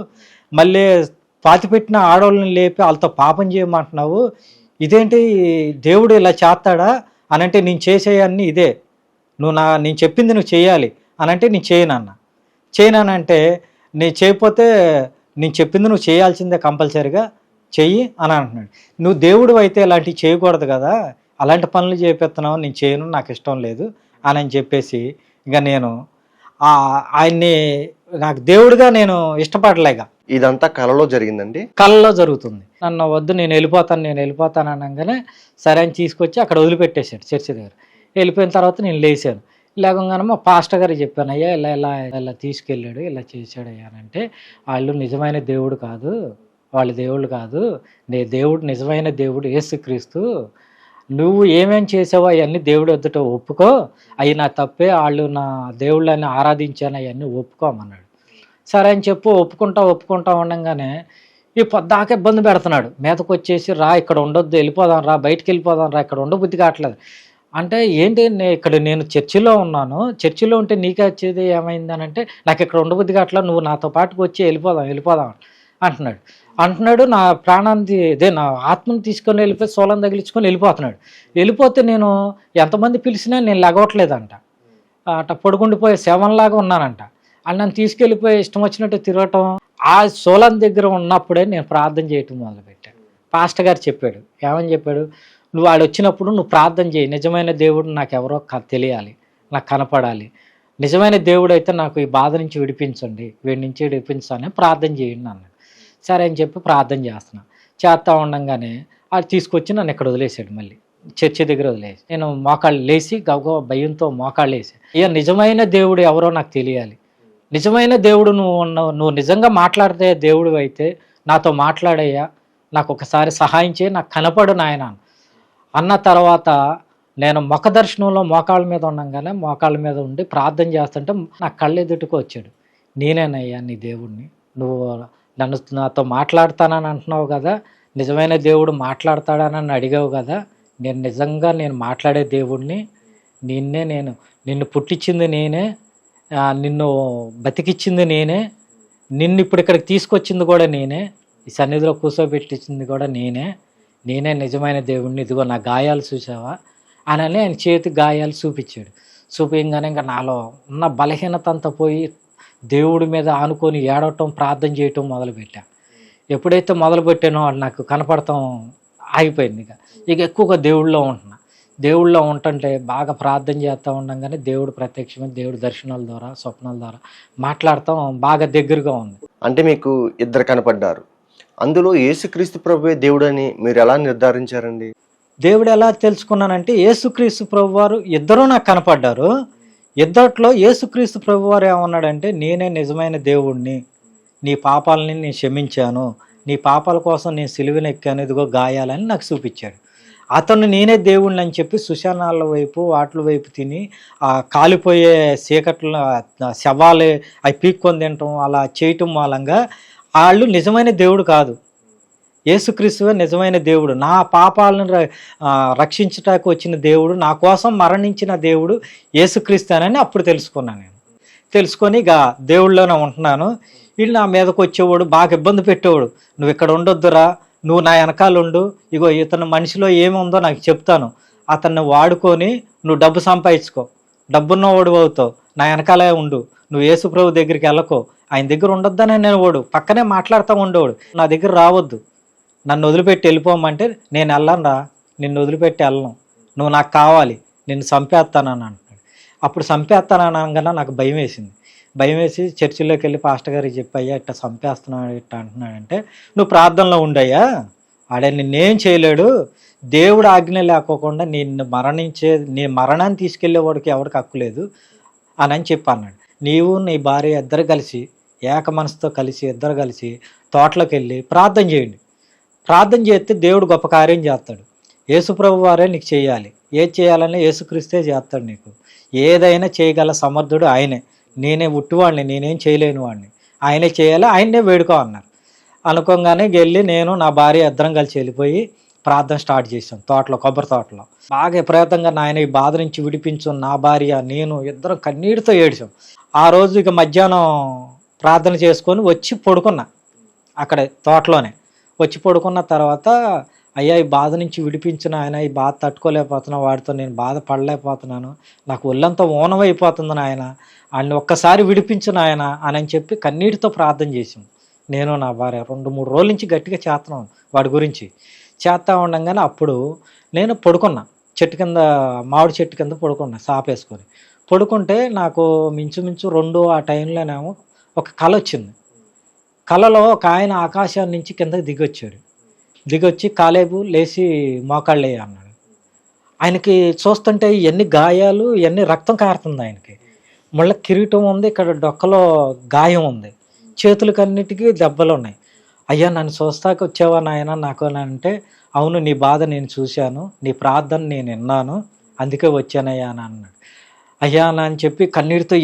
A: మళ్ళీ పాతిపెట్టిన ఆడవాళ్ళని లేపి వాళ్ళతో పాపం చేయమంటున్నావు, ఇదేంటి దేవుడు ఇలా చేస్తాడా అనంటే, నేను చేసేయన్నీ ఇదే, నేను చెప్పింది నువ్వు చేయాలి అనంటే నేను చేయనంటే, నేను చేయకపోతే నేను చెప్పింది నువ్వు చేయాల్సిందే కంపల్సరీగా చెయ్యి అని అంటున్నాడు. నువ్వు దేవుడు అయితే ఇలాంటివి చేయకూడదు కదా, అలాంటి పనులు చేపిస్తున్నావు, నేను చేయను, నాకు ఇష్టం లేదు అని చెప్పేసి ఇక నేను ఆయన్ని నాకు దేవుడిగా నేను ఇష్టపడలేక.
C: ఇదంతా కలలో జరిగిందండి?
A: కలలో జరుగుతుంది. నన్ను వద్దు నేను వెళ్ళిపోతాను అనగానే సరే అని తీసుకొచ్చి అక్కడ వదిలిపెట్టేశాడు చర్చి దగ్గర. వెళ్ళిపోయిన తర్వాత నేను లేచాను. లేవగానే మా పాస్టర్ గారికి చెప్పాను, అయ్యా ఇలా ఇలా ఇలా తీసుకెళ్ళాడు, ఇలా చేశాడు అయ్యా అని. అంటే వాళ్ళు నిజమైన దేవుడు కాదు, వాళ్ళు దేవుళ్ళు కాదు, దేవుడు నిజమైన దేవుడు యేసుక్రీస్తు. నువ్వు ఏమేం చేసావో అవన్నీ దేవుడు ఎదుట ఒప్పుకో, అవి నా తప్పే, వాళ్ళు నా దేవుళ్ళని ఆరాధించాను అవన్నీ ఒప్పుకోమన్నాడు. సరే అని చెప్పి ఒప్పుకుంటా ఉండంగానే ఈ పొద్దాక ఇబ్బంది పెడుతున్నాడు. మీదకి వచ్చేసి రా ఇక్కడ ఉండొద్దు, వెళ్ళిపోదాం రా, బయటికి వెళ్ళిపోదాం రా, ఇక్కడ ఉండబుద్ధి కావట్లేదు. అంటే ఏంటి, ఇక్కడ నేను చర్చిలో ఉన్నాను, చర్చిలో ఉంటే నీకే వచ్చేది ఏమైంది అని అంటే, నాకు ఇక్కడ ఉండబుద్ధి కావట్లేదు, నువ్వు నాతో పాటుకు వచ్చి వెళ్ళిపోదాం అంటున్నాడు. నా ప్రాణాన్ని నా ఆత్మను తీసుకొని వెళ్ళిపోయి సోలం తగిలించుకొని వెళ్ళిపోతున్నాడు. వెళ్ళిపోతే నేను ఎంతమంది పిలిచినా నేను లెగవట్లేదంట, అట్ట పడుకుండిపోయే శవంలాగా ఉన్నానంట. అని నన్ను తీసుకెళ్ళిపోయి ఇష్టం వచ్చినట్టు తిరగటం. ఆ సోలం దగ్గర ఉన్నప్పుడే నేను ప్రార్థన చేయటం మొదలుపెట్టాను. పాస్టర్ గారు చెప్పాడు, ఏమని చెప్పాడు, నువ్వు వాడు వచ్చినప్పుడు నువ్వు ప్రార్థన చేయి, నిజమైన దేవుడు నాకు ఎవరో తెలియాలి, నాకు కనపడాలి, నిజమైన దేవుడు అయితే నాకు ఈ బాధ నుంచి విడిపించండి, వీడి నుంచి విడిపించాలని ప్రార్థన చేయండి అన్నాడు. సరే అని చెప్పి ప్రార్థన చేస్తా ఉండంగానే అది తీసుకొచ్చి నన్ను ఇక్కడ వదిలేసాడు. మళ్ళీ చర్చి దగ్గర వదిలేసి నేను మోకాళ్ళు లేచి గబగబా భయంతో మోకాళ్ళు వేసి, ఇక నిజమైన దేవుడు ఎవరో నాకు తెలియాలి, నిజమైన దేవుడు నువ్వు నిజంగా మాట్లాడితే దేవుడు అయితే నాతో మాట్లాడయ్యా, నాకు ఒకసారి సహాయం చేయి, నాకు కనపడు నాయన అన్న తర్వాత నేను ముఖ దర్శనంలో మోకాళ్ళ మీద ఉండగానే మోకాళ్ళ మీద ఉండి ప్రార్థన చేస్తుంటే నా కళ్ళు ఎదుటికి వచ్చాడు. నేనేనయ్యా నీ దేవుడిని, నువ్వు నాతో మాట్లాడతానని అంటున్నావు కదా, నిజమైన దేవుడు మాట్లాడతాడని అడిగావు కదా, నేను మాట్లాడే దేవుడిని, నిన్ను పుట్టించింది నేనే, నిన్ను బతికిచ్చింది నేనే, నిన్ను ఇప్పుడు ఇక్కడికి తీసుకొచ్చింది కూడా నేనే, ఈ సన్నిధిలో కూర్చోబెట్టించింది కూడా నేనే నిజమైన దేవుడిని, ఇదిగో నా గాయాలు చూసావా అని ఆయన చేతి గాయాలు చూపించాడు. చూపించగానే ఇంకా నాలో ఉన్న బలహీనత అంతా పోయి దేవుడి మీద ఆనుకొని ఏడవటం, ప్రార్థన చేయటం మొదలుపెట్టా. ఎప్పుడైతే మొదలుపెట్టానో నాకు కనపడటం ఆగిపోయింది. ఇక ఎక్కువగా దేవుళ్ళలో ఉంటుంటే బాగా ప్రార్థన చేస్తూ ఉండగానే దేవుడు ప్రత్యక్షమైన దేవుడి దర్శనాల ద్వారా, స్వప్నాల ద్వారా మాట్లాడటం బాగా దగ్గరగా ఉంది.
C: అంటే మీకు ఇద్దరు కనపడ్డారు, అందులో యేసుక్రీస్తు ప్రభువే దేవుడు అని మీరు ఎలా నిర్ధారించారండి?
A: దేవుడు ఎలా తెలుసుకున్నానంటే, యేసుక్రీస్తు ప్రభు వారు ఇద్దరూ నాకు కనపడ్డారు. ఇద్దట్లో యేసుక్రీస్తు ప్రభు వారు ఏమన్నాడంటే, నేనే నిజమైన దేవుణ్ణి, నీ పాపాలని నేను క్షమించాను, నీ పాపాల కోసం నేను సిలువను ఎక్కాను, ఇదిగో గాయాలని నాకు చూపించాడు. అతను నేనే దేవుణ్ణి అని చెప్పి శ్మశానాల వైపు వాటి వైపు తిని ఆ కాలిపోయే చీకట్లో శవాలు అవి పీక్కొని తినటం అలా చేయటం మూలంగా వాళ్ళు నిజమైన దేవుడు కాదు, యేసుక్రీస్తువే నిజమైన దేవుడు, నా పాపాలను రక్షించటానికి వచ్చిన దేవుడు, నా కోసం మరణించిన దేవుడు యేసుక్రీస్తునని అప్పుడు తెలుసుకున్నాను. నేను తెలుసుకొని ఇక దేవుళ్ళలోనే ఉంటున్నాను. వీళ్ళు నా మీదకి వచ్చేవాడు, బాగా ఇబ్బంది పెట్టేవాడు, నువ్వు ఇక్కడ ఉండొద్దురా, నువ్వు నా వెనకాల ఉండు, ఇగో ఇతను మనిషిలో ఏముందో నాకు చెప్తాను, అతన్ని వాడుకొని నువ్వు డబ్బు సంపాదించుకో, డబ్బున్నవాడు అవుతావు, నా వెనకాలే ఉండు, నువ్వు యేసుప్రభు దగ్గరికి వెళ్ళకో, ఆయన దగ్గర ఉండొద్దనే నేను వాడు పక్కనే మాట్లాడుతూ ఉండేవాడు, నా దగ్గర రావద్దు, నన్ను వదిలిపెట్టి వెళ్ళిపోమంటే నేను వెళ్ళను రా, నిన్ను వదిలిపెట్టి వెళ్ళను, నువ్వు నాకు కావాలి, నిన్ను చంపేస్తానని అంటున్నాడు. అప్పుడు చంపేస్తానని అనగానే నాకు భయం వేసి చర్చిలోకి వెళ్ళి పాస్టర్ గారికి చెప్పయ్యా ఇట్లా చంపేస్తున్నాడు ఇట్లా అంటున్నాడంటే, నువ్వు ప్రార్థనలో ఉండయ్యా, ఆడే నిన్నేం చేయలేడు, దేవుడు ఆజ్ఞ లేకోకుండా నీ మరణాన్ని తీసుకెళ్లేవాడికి ఎవరికి హక్కు లేదు అని చెప్పి అన్నాడు. నీవు నీ భార్య ఇద్దరు కలిసి ఏక మనసుతో ఇద్దరు కలిసి తోటలోకి వెళ్ళి ప్రార్థన చేయండి, ప్రార్థన చేస్తే దేవుడు గొప్ప కార్యం చేస్తాడు, యేసుప్రభు వారే నీకు చేయాలి, ఏది చేయాలని యేసుక్రీస్తే చేస్తాడు, నీకు ఏదైనా చేయగల సమర్థుడు ఆయనే, నేనే ఉట్టివాడిని, నేనేం చేయలేని వాడిని, ఆయనే చేయాలి, ఆయన్నే వేడుకో అన్నారు. అనుకోగానే వెళ్ళి నేను నా భార్య ఇద్దరం కలిసి వెళ్ళిపోయి ప్రార్థన స్టార్ట్ చేసాం కొబ్బరి తోటలో. బాగా విపరీతంగా నాయన ఈ బాధ నుంచి విడిపించు, నా భార్య నేను ఇద్దరం కన్నీటితో ఏడ్చాం. ఆ రోజు ఇక మధ్యాహ్నం ప్రార్థన చేసుకొని వచ్చి పడుకున్నా, అక్కడ తోటలోనే వచ్చి పడుకున్న తర్వాత, అయ్యా ఈ బాధ నుంచి విడిపించిన ఆయన, ఈ బాధ తట్టుకోలేకపోతున్నా, వాడితో నేను బాధపడలేకపోతున్నాను, నాకు ఒళ్ళంతా ఓనమైపోతుంది నాయన, ఆయన ఒక్కసారి విడిపించిన ఆయన అని చెప్పి కన్నీటితో ప్రార్థన చేసాం. నేను నా భార్య 2-3 రోజుల నుంచి గట్టిగా చేస్తున్నాను వాడి గురించి. చేస్తా ఉండగానే అప్పుడు నేను పడుకున్నా, మామిడి చెట్టు కింద పడుకున్నా సాపేసుకొని. పడుకుంటే నాకు మించుమించు 2 ఆ టైంలోనేమో ఒక కళ వచ్చింది. కళలో ఒక ఆయన ఆకాశం నుంచి కిందకి దిగొచ్చి కాలేబు లేచి మోకాళ్ళే అన్నాడు. ఆయనకి చూస్తుంటే ఎన్ని గాయాలు, ఎన్ని రక్తం కారుతుంది ఆయనకి. మళ్ళీ కిరీటం ఉంది, ఇక్కడ డొక్కలో గాయం ఉంది, చేతులకన్నిటికీ దెబ్బలున్నాయి. అయ్యా నన్ను చూస్తాక వచ్చావా నాయన నాకు అని అంటే, అవును నీ బాధ నేను చూశాను, నీ ప్రార్థన నేను విన్నాను, అందుకే వచ్చానయ్యా అని అన్నాడు. అయ్యా అని చెప్పి కన్నీటితో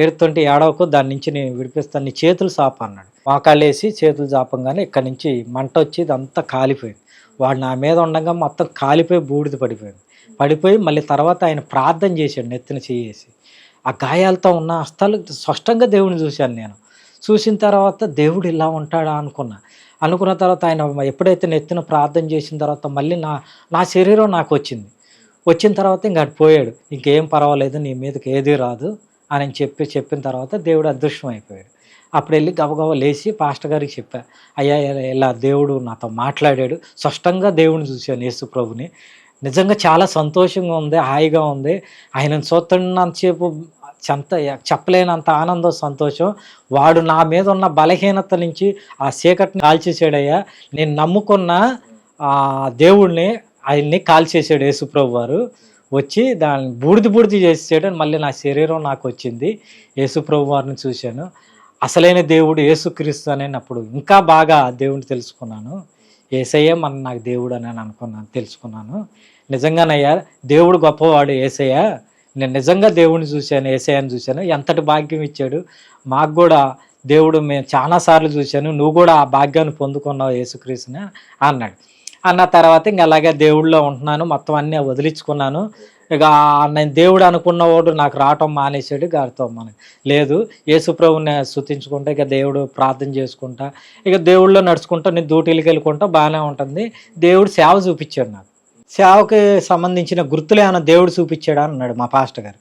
A: ఏడుతుంటే ఏడవకు, దాని నుంచి నేను విడిపిస్తాను, నీ చేతులు చాప అన్నాడు. మోకాళ్ళు వేసి చేతులు చాపంగానే ఇక్కడి నుంచి మంట వచ్చి ఇదంతా కాలిపోయింది. వాడు నా మీద ఉండగా మొత్తం కాలిపోయి బూడిద పడిపోయి మళ్ళీ తర్వాత ఆయన ప్రార్థన చేశాడు నెత్తిన చేసి. ఆ గాయాలతో ఉన్న హస్తాలు స్పష్టంగా దేవుడిని చూశాను నేను. చూసిన తర్వాత దేవుడు ఇలా ఉంటాడా అనుకున్న తర్వాత ఆయన ఎప్పుడైతే నెత్తిన ప్రార్థన చేసిన తర్వాత మళ్ళీ నా శరీరం నాకు వచ్చిన తర్వాత ఇంక అటు పోయాడు. ఇంకేం పర్వాలేదు, నీ మీదకి ఏదీ రాదు అని చెప్పిన తర్వాత దేవుడు అదృశ్యం అయిపోయాడు. అప్పుడు వెళ్ళి గబగబా లేచి పాస్టర్ గారికి చెప్పా, అయ్యా ఇలా దేవుడు నాతో మాట్లాడాడు, స్పష్టంగా దేవుడిని చూశాను యేసు ప్రభుని, నిజంగా చాలా సంతోషంగా ఉంది, హాయిగా ఉంది, ఆయనను చూస్తున్నంతసేపు చెప్పలేనంత ఆనందం సంతోషం. వాడు నా మీద ఉన్న బలహీనత నుంచి ఆ చీకటిని కాల్చేసాడయ్యా, నేను నమ్ముకున్న దేవుడిని ఆయన్ని కాల్చేసాడు యేసుప్రభు వారు, వచ్చి దాన్ని బూడిది చేసాడు. మళ్ళీ నా శరీరం నాకు వచ్చింది, యేసుప్రభు వారిని చూశాను, అసలైన దేవుడు యేసుక్రీస్తు అని అప్పుడు ఇంకా బాగా దేవుడిని తెలుసుకున్నాను. యేసయ్య నాకు దేవుడు అని తెలుసుకున్నాను. నిజంగానయ్యా దేవుడు గొప్పవాడు యేసయ్య, నేను నిజంగా దేవుడిని చూశాను, యేసయ్యని చూశాను, ఎంతటి భాగ్యం ఇచ్చాడు మాకు కూడా దేవుడు, మేము చాలాసార్లు చూశాను, నువ్వు కూడా ఆ భాగ్యాన్ని పొందుకున్నావు యేసుక్రీస్తుని అన్న తర్వాత ఇంక అలాగే దేవుడిలో ఉంటున్నాను, మొత్తం అన్నీ వదిలించుకున్నాను. ఇక నేను దేవుడు అనుకున్నవాడు నాకు రావటం మానేసాడు, గారితో లేదు, యేసు ప్రభుని స్తుతించుకుంటా, ఇక దేవుడు ప్రార్థన చేసుకుంటా, ఇక దేవుళ్ళో నడుచుకుంటా, నేను డ్యూటీలకు వెళ్ళుకుంటా, బాగానే ఉంటుంది. దేవుడు సేవ చూపించాడు నాకు. సేవకి సంబంధించిన గుర్తులు ఏమైనా దేవుడు చూపించాడా అన్నాడు మా పాస్టర్ గారు.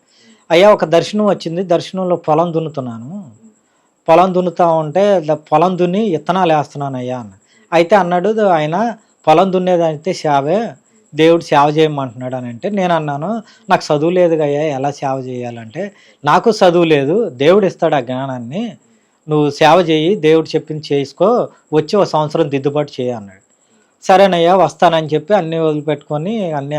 A: అయ్యా ఒక దర్శనం వచ్చింది, దర్శనంలో పొలం దున్నుతున్నాను, పొలం దున్నుతా ఉంటే పొలం దున్ని విత్తనాలు వేస్తున్నాను అయ్యా అన్న. అయితే అన్నాడు ఆయన, పొలం దున్నేదైతే సేవే, దేవుడు సేవ చేయమంటున్నాడు అని అంటే, నేను అన్నాను నాకు చదువు లేదు అయ్యా, ఎలా సేవ చేయాలంటే, నాకు చదువు లేదు, దేవుడు ఇస్తాడు ఆ జ్ఞానాన్ని, నువ్వు సేవ చేయి, దేవుడు చెప్పింది చేసుకో, వచ్చి ఒక సంవత్సరం దిద్దుబాటు చేయి అన్నాడు. సరేనయ్యా వస్తానని చెప్పి అన్నీ వదిలిపెట్టుకొని అన్నీ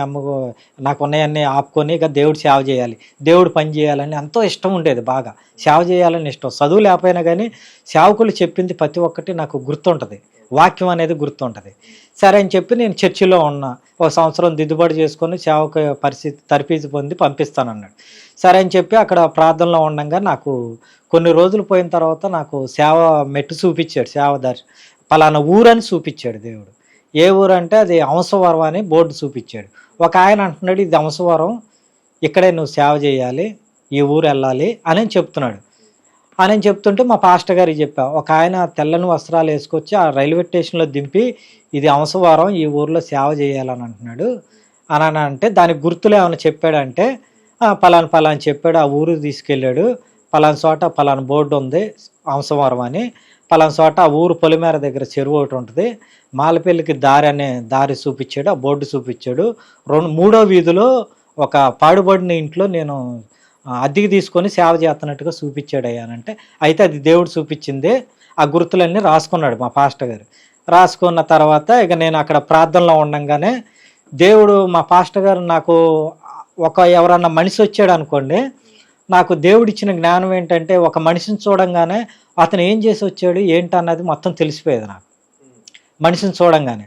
A: నాకు ఉన్నాయన్నీ ఆపుకొని ఇక దేవుడు సేవ చేయాలి, దేవుడు పని చేయాలని ఎంతో ఇష్టం ఉండేది, బాగా సేవ చేయాలని ఇష్టం. చదువు లేకపోయినా కానీ సేవకులు చెప్పింది ప్రతి ఒక్కటి నాకు గుర్తుంటుంది, వాక్యం అనేది గుర్తుంటుంది. సరే అని చెప్పి నేను చర్చిలో ఉన్నా, ఒక సంవత్సరం దిద్దుబాటు చేసుకొని సేవకు పరిస్థితి తరఫీజు పొంది పంపిస్తానన్నాడు. సరే అని చెప్పి అక్కడ ప్రార్థనలో ఉండగా నాకు కొన్ని రోజులు పోయిన తర్వాత నాకు సేవ మెట్టు చూపించాడు, పలానా ఊరని చూపించాడు దేవుడు. ఏ ఊరు అంటే అది అంశవరం అని బోర్డు చూపించాడు. ఒక ఆయన అంటున్నాడు, ఇది అంశవరం, ఇక్కడే నువ్వు సేవ చేయాలి, ఈ ఊరు వెళ్ళాలి అని చెప్తున్నాడు. అని చెప్తుంటే మా పాస్టర్ గారికి చెప్పా, ఒక ఆయన తెల్లని వస్త్రాలు వేసుకొచ్చి ఆ రైల్వే స్టేషన్లో దింపి ఇది అంశవరం, ఈ ఊర్లో సేవ చేయాలని అంటున్నాడు అని అంటే, దానికి గుర్తులు ఏమైనా చెప్పాడంటే పలానా చెప్పాడు, ఆ ఊరు తీసుకెళ్ళాడు, పలానా చోట పలానా బోర్డు ఉంది అంశవరం అని, పలానా చోట ఆ ఊరు పొలిమేర దగ్గర చెరువు ఒకటి ఉంటుంది, మాలపల్లికి దారి చూపించాడు, ఆ బోర్డు చూపించాడు. మూడో వీధిలో ఒక పాడుబడిన ఇంట్లో నేను అద్దెకి తీసుకొని సేవ చేస్తున్నట్టుగా చూపించాడు అయ్యానంటే, అయితే అది దేవుడు చూపించిందే, ఆ గుర్తులన్నీ రాసుకున్నాడు మా పాస్టర్ గారు. రాసుకున్న తర్వాత ఇక నేను అక్కడ ప్రార్థనలో ఉండగానే దేవుడు, మా పాస్టర్ గారు నాకు ఎవరన్నా మనిషి వచ్చాడు అనుకోండి, నాకు దేవుడు ఇచ్చిన జ్ఞానం ఏంటంటే, ఒక మనిషిని చూడంగానే అతను ఏం చేసి వచ్చాడు ఏంటన్నది మొత్తం తెలిసిపోయేది నాకు. మనిషిని చూడంగానే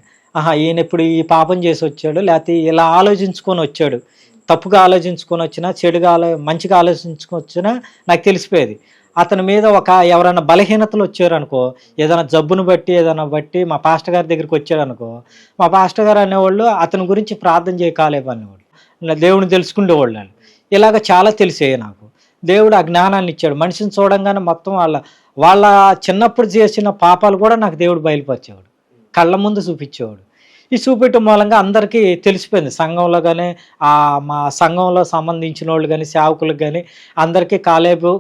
A: ఈయన ఇప్పుడు ఈ పాపం చేసి వచ్చాడు, లేకపోతే ఇలా ఆలోచించుకొని వచ్చాడు, తప్పుగా ఆలోచించుకొని వచ్చినా, మంచిగా ఆలోచించుకొని వచ్చినా నాకు తెలిసిపోయేది. అతని మీద ఎవరైనా బలహీనతలు వచ్చారనుకో, ఏదైనా జబ్బును బట్టి ఏదైనా బట్టి మా పాస్టర్ గారి దగ్గరికి వచ్చాడనుకో, మా పాస్టర్ గారు అనేవాళ్ళు అతని గురించి ప్రార్థన చేయకాలేపు అనేవాళ్ళు, దేవుని తెలుసుకునేవాళ్ళు. ఇలాగ చాలా తెలిసేవి నాకు. దేవుడు ఆ జ్ఞానాన్ని ఇచ్చాడు. మనిషిని చూడంగానే మొత్తం వాళ్ళ చిన్నప్పుడు చేసిన పాపాలు కూడా నాకు దేవుడు బయలుపరిచేవాడు, కళ్ళ ముందు చూపించేవాడు. ఈ చూపించడం మూలంగా అందరికీ తెలిసిపోయింది, సంఘంలో కానీ మా సంఘంలో సంబంధించిన వాళ్ళు కానీ సేవకులకు కానీ అందరికీ కాలేబు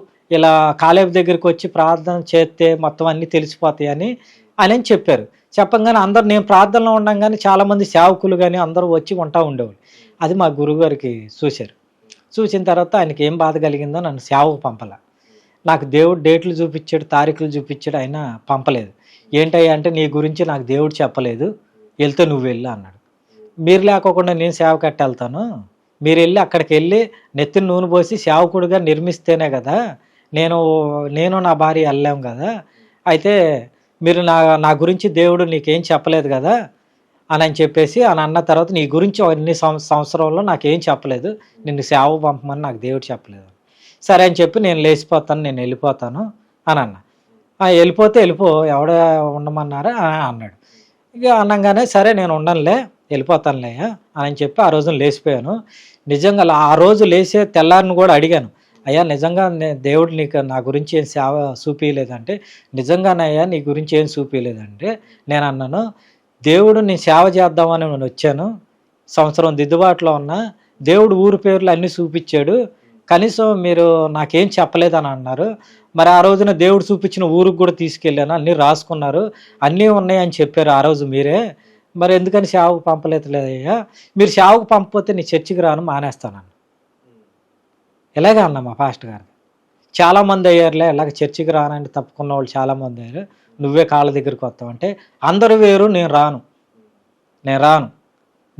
A: దగ్గరికి వచ్చి ప్రార్థన చేస్తే మొత్తం అన్నీ తెలిసిపోతాయని అని చెప్పారు. చెప్పంగానే అందరు, నేను ప్రార్థనలో ఉండగానే చాలామంది సేవకులు కానీ అందరూ వచ్చి ఉండేవాళ్ళు. అది మా గురువుగారికి చూశారు. చూసిన తర్వాత ఆయనకి ఏం బాధ కలిగిందో నన్ను సేవకు పంపల. నాకు దేవుడు డేట్లు చూపించాడు, తారీఖులు చూపించాడు, అయినా పంపలేదు. ఏంటయ్యా అంటే, నీ గురించి నాకు దేవుడు చెప్పలేదు, వెళ్తే నువ్వు వెళ్ళు అన్నాడు. మీరు లేకోకుండా నేను సేవ కట్టెళ్తాను, మీరు వెళ్ళి అక్కడికి వెళ్ళి నెత్తిన నూనె పోసి సేవకుడిగా నిర్మిస్తేనే కదా నేను నేను నా భార్య వెళ్ళాం కదా, అయితే మీరు నా గురించి దేవుడు నీకేం చెప్పలేదు కదా అని చెప్పేసి అని అన్న తర్వాత నీ గురించి అన్ని సంవత్సరంలో నాకేం చెప్పలేదు, నిన్ను సేవ పంపమని నాకు దేవుడు చెప్పలేదు. సరే అని చెప్పి నేను లేచిపోతాను, నేను వెళ్ళిపోతాను అని అన్న. వెళ్ళిపోతే వెళ్ళిపో, ఎవడ ఉండమన్నారా అని అన్నాడు. ఇక అనగానే సరే నేను ఉండనులే, వెళ్ళిపోతానులే అని చెప్పి ఆ రోజున లేచిపోయాను. నిజంగా ఆ రోజు లేచే తెల్లారిని కూడా అడిగాను, అయ్యా నిజంగా దేవుడు నీకు నా గురించి ఏం సేవ చూపించలేదంటే, నిజంగానయ్యా నీ గురించి ఏం చూపించలేదంటే నేను అన్నాను, దేవుడు నేను సేవ చేద్దామని నేను వచ్చాను, సంవత్సరం దిద్దుబాటులో ఉన్నా, దేవుడు ఊరి పేర్లు అన్నీ చూపించాడు, కనీసం మీరు నాకేం చెప్పలేదని అన్నారు. మరి ఆ రోజున దేవుడు చూపించిన ఊరికి కూడా తీసుకెళ్ళాను, అన్నీ రాసుకున్నారు, అన్నీ ఉన్నాయని చెప్పారు ఆ రోజు మీరే, మరి ఎందుకని సేవకు పంపలేదులేదయ్యా, మీరు సేవకు పంపకపోతే నీ చర్చికి రాను మానేస్తానన్న. ఇలాగే అన్నా మా పాస్టర్ గారు. చాలామంది అయ్యారులే ఇలాగ చర్చికి రానండి తప్పుకున్న వాళ్ళు చాలామంది అయ్యారు, నువ్వే కాళ్ళ దగ్గరికి వస్తావు అంటే, అందరూ వేరు, నేను రాను,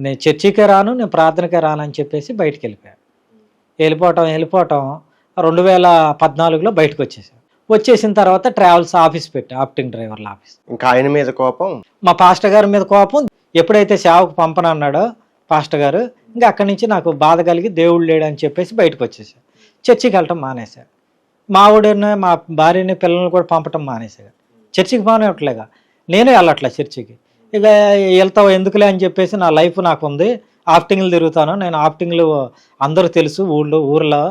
A: నేను చర్చికే రాను, నేను ప్రార్థనకే రాను అని చెప్పేసి బయటికి వెళ్ళిపోయాను. వెళ్ళిపోవటం 2014లో బయటకు వచ్చేసిన తర్వాత ట్రావెల్స్ ఆఫీస్ పెట్టి, ఆప్టింగ్ డ్రైవర్ల ఆఫీస్.
C: ఇంకా ఆయన మీద కోపం,
A: మా పాస్టర్ గారి మీద కోపం. ఎప్పుడైతే సేవకు పంపనన్నాడో పాస్టర్ గారు, ఇంకా అక్కడి నుంచి నాకు బాధ కలిగి దేవుడు లేడని చెప్పేసి బయటకు వచ్చేసాను. చర్చికి వెళ్ళటం మానేశాను. మా ఊడిని మా భార్యని పిల్లల్ని కూడా పంపటం మానేశాను. చర్చికి పోనివ్వట్లేగా, నేనే వెళ్ళట్లే చర్చికి. ఇక వెళ్తావు ఎందుకులే అని చెప్పేసి నా లైఫ్ నాకు ఉంది, ఆఫ్టింగ్లు తిరుగుతాను నేను. ఆఫ్టింగ్లు అందరూ తెలుసు, ఊర్లో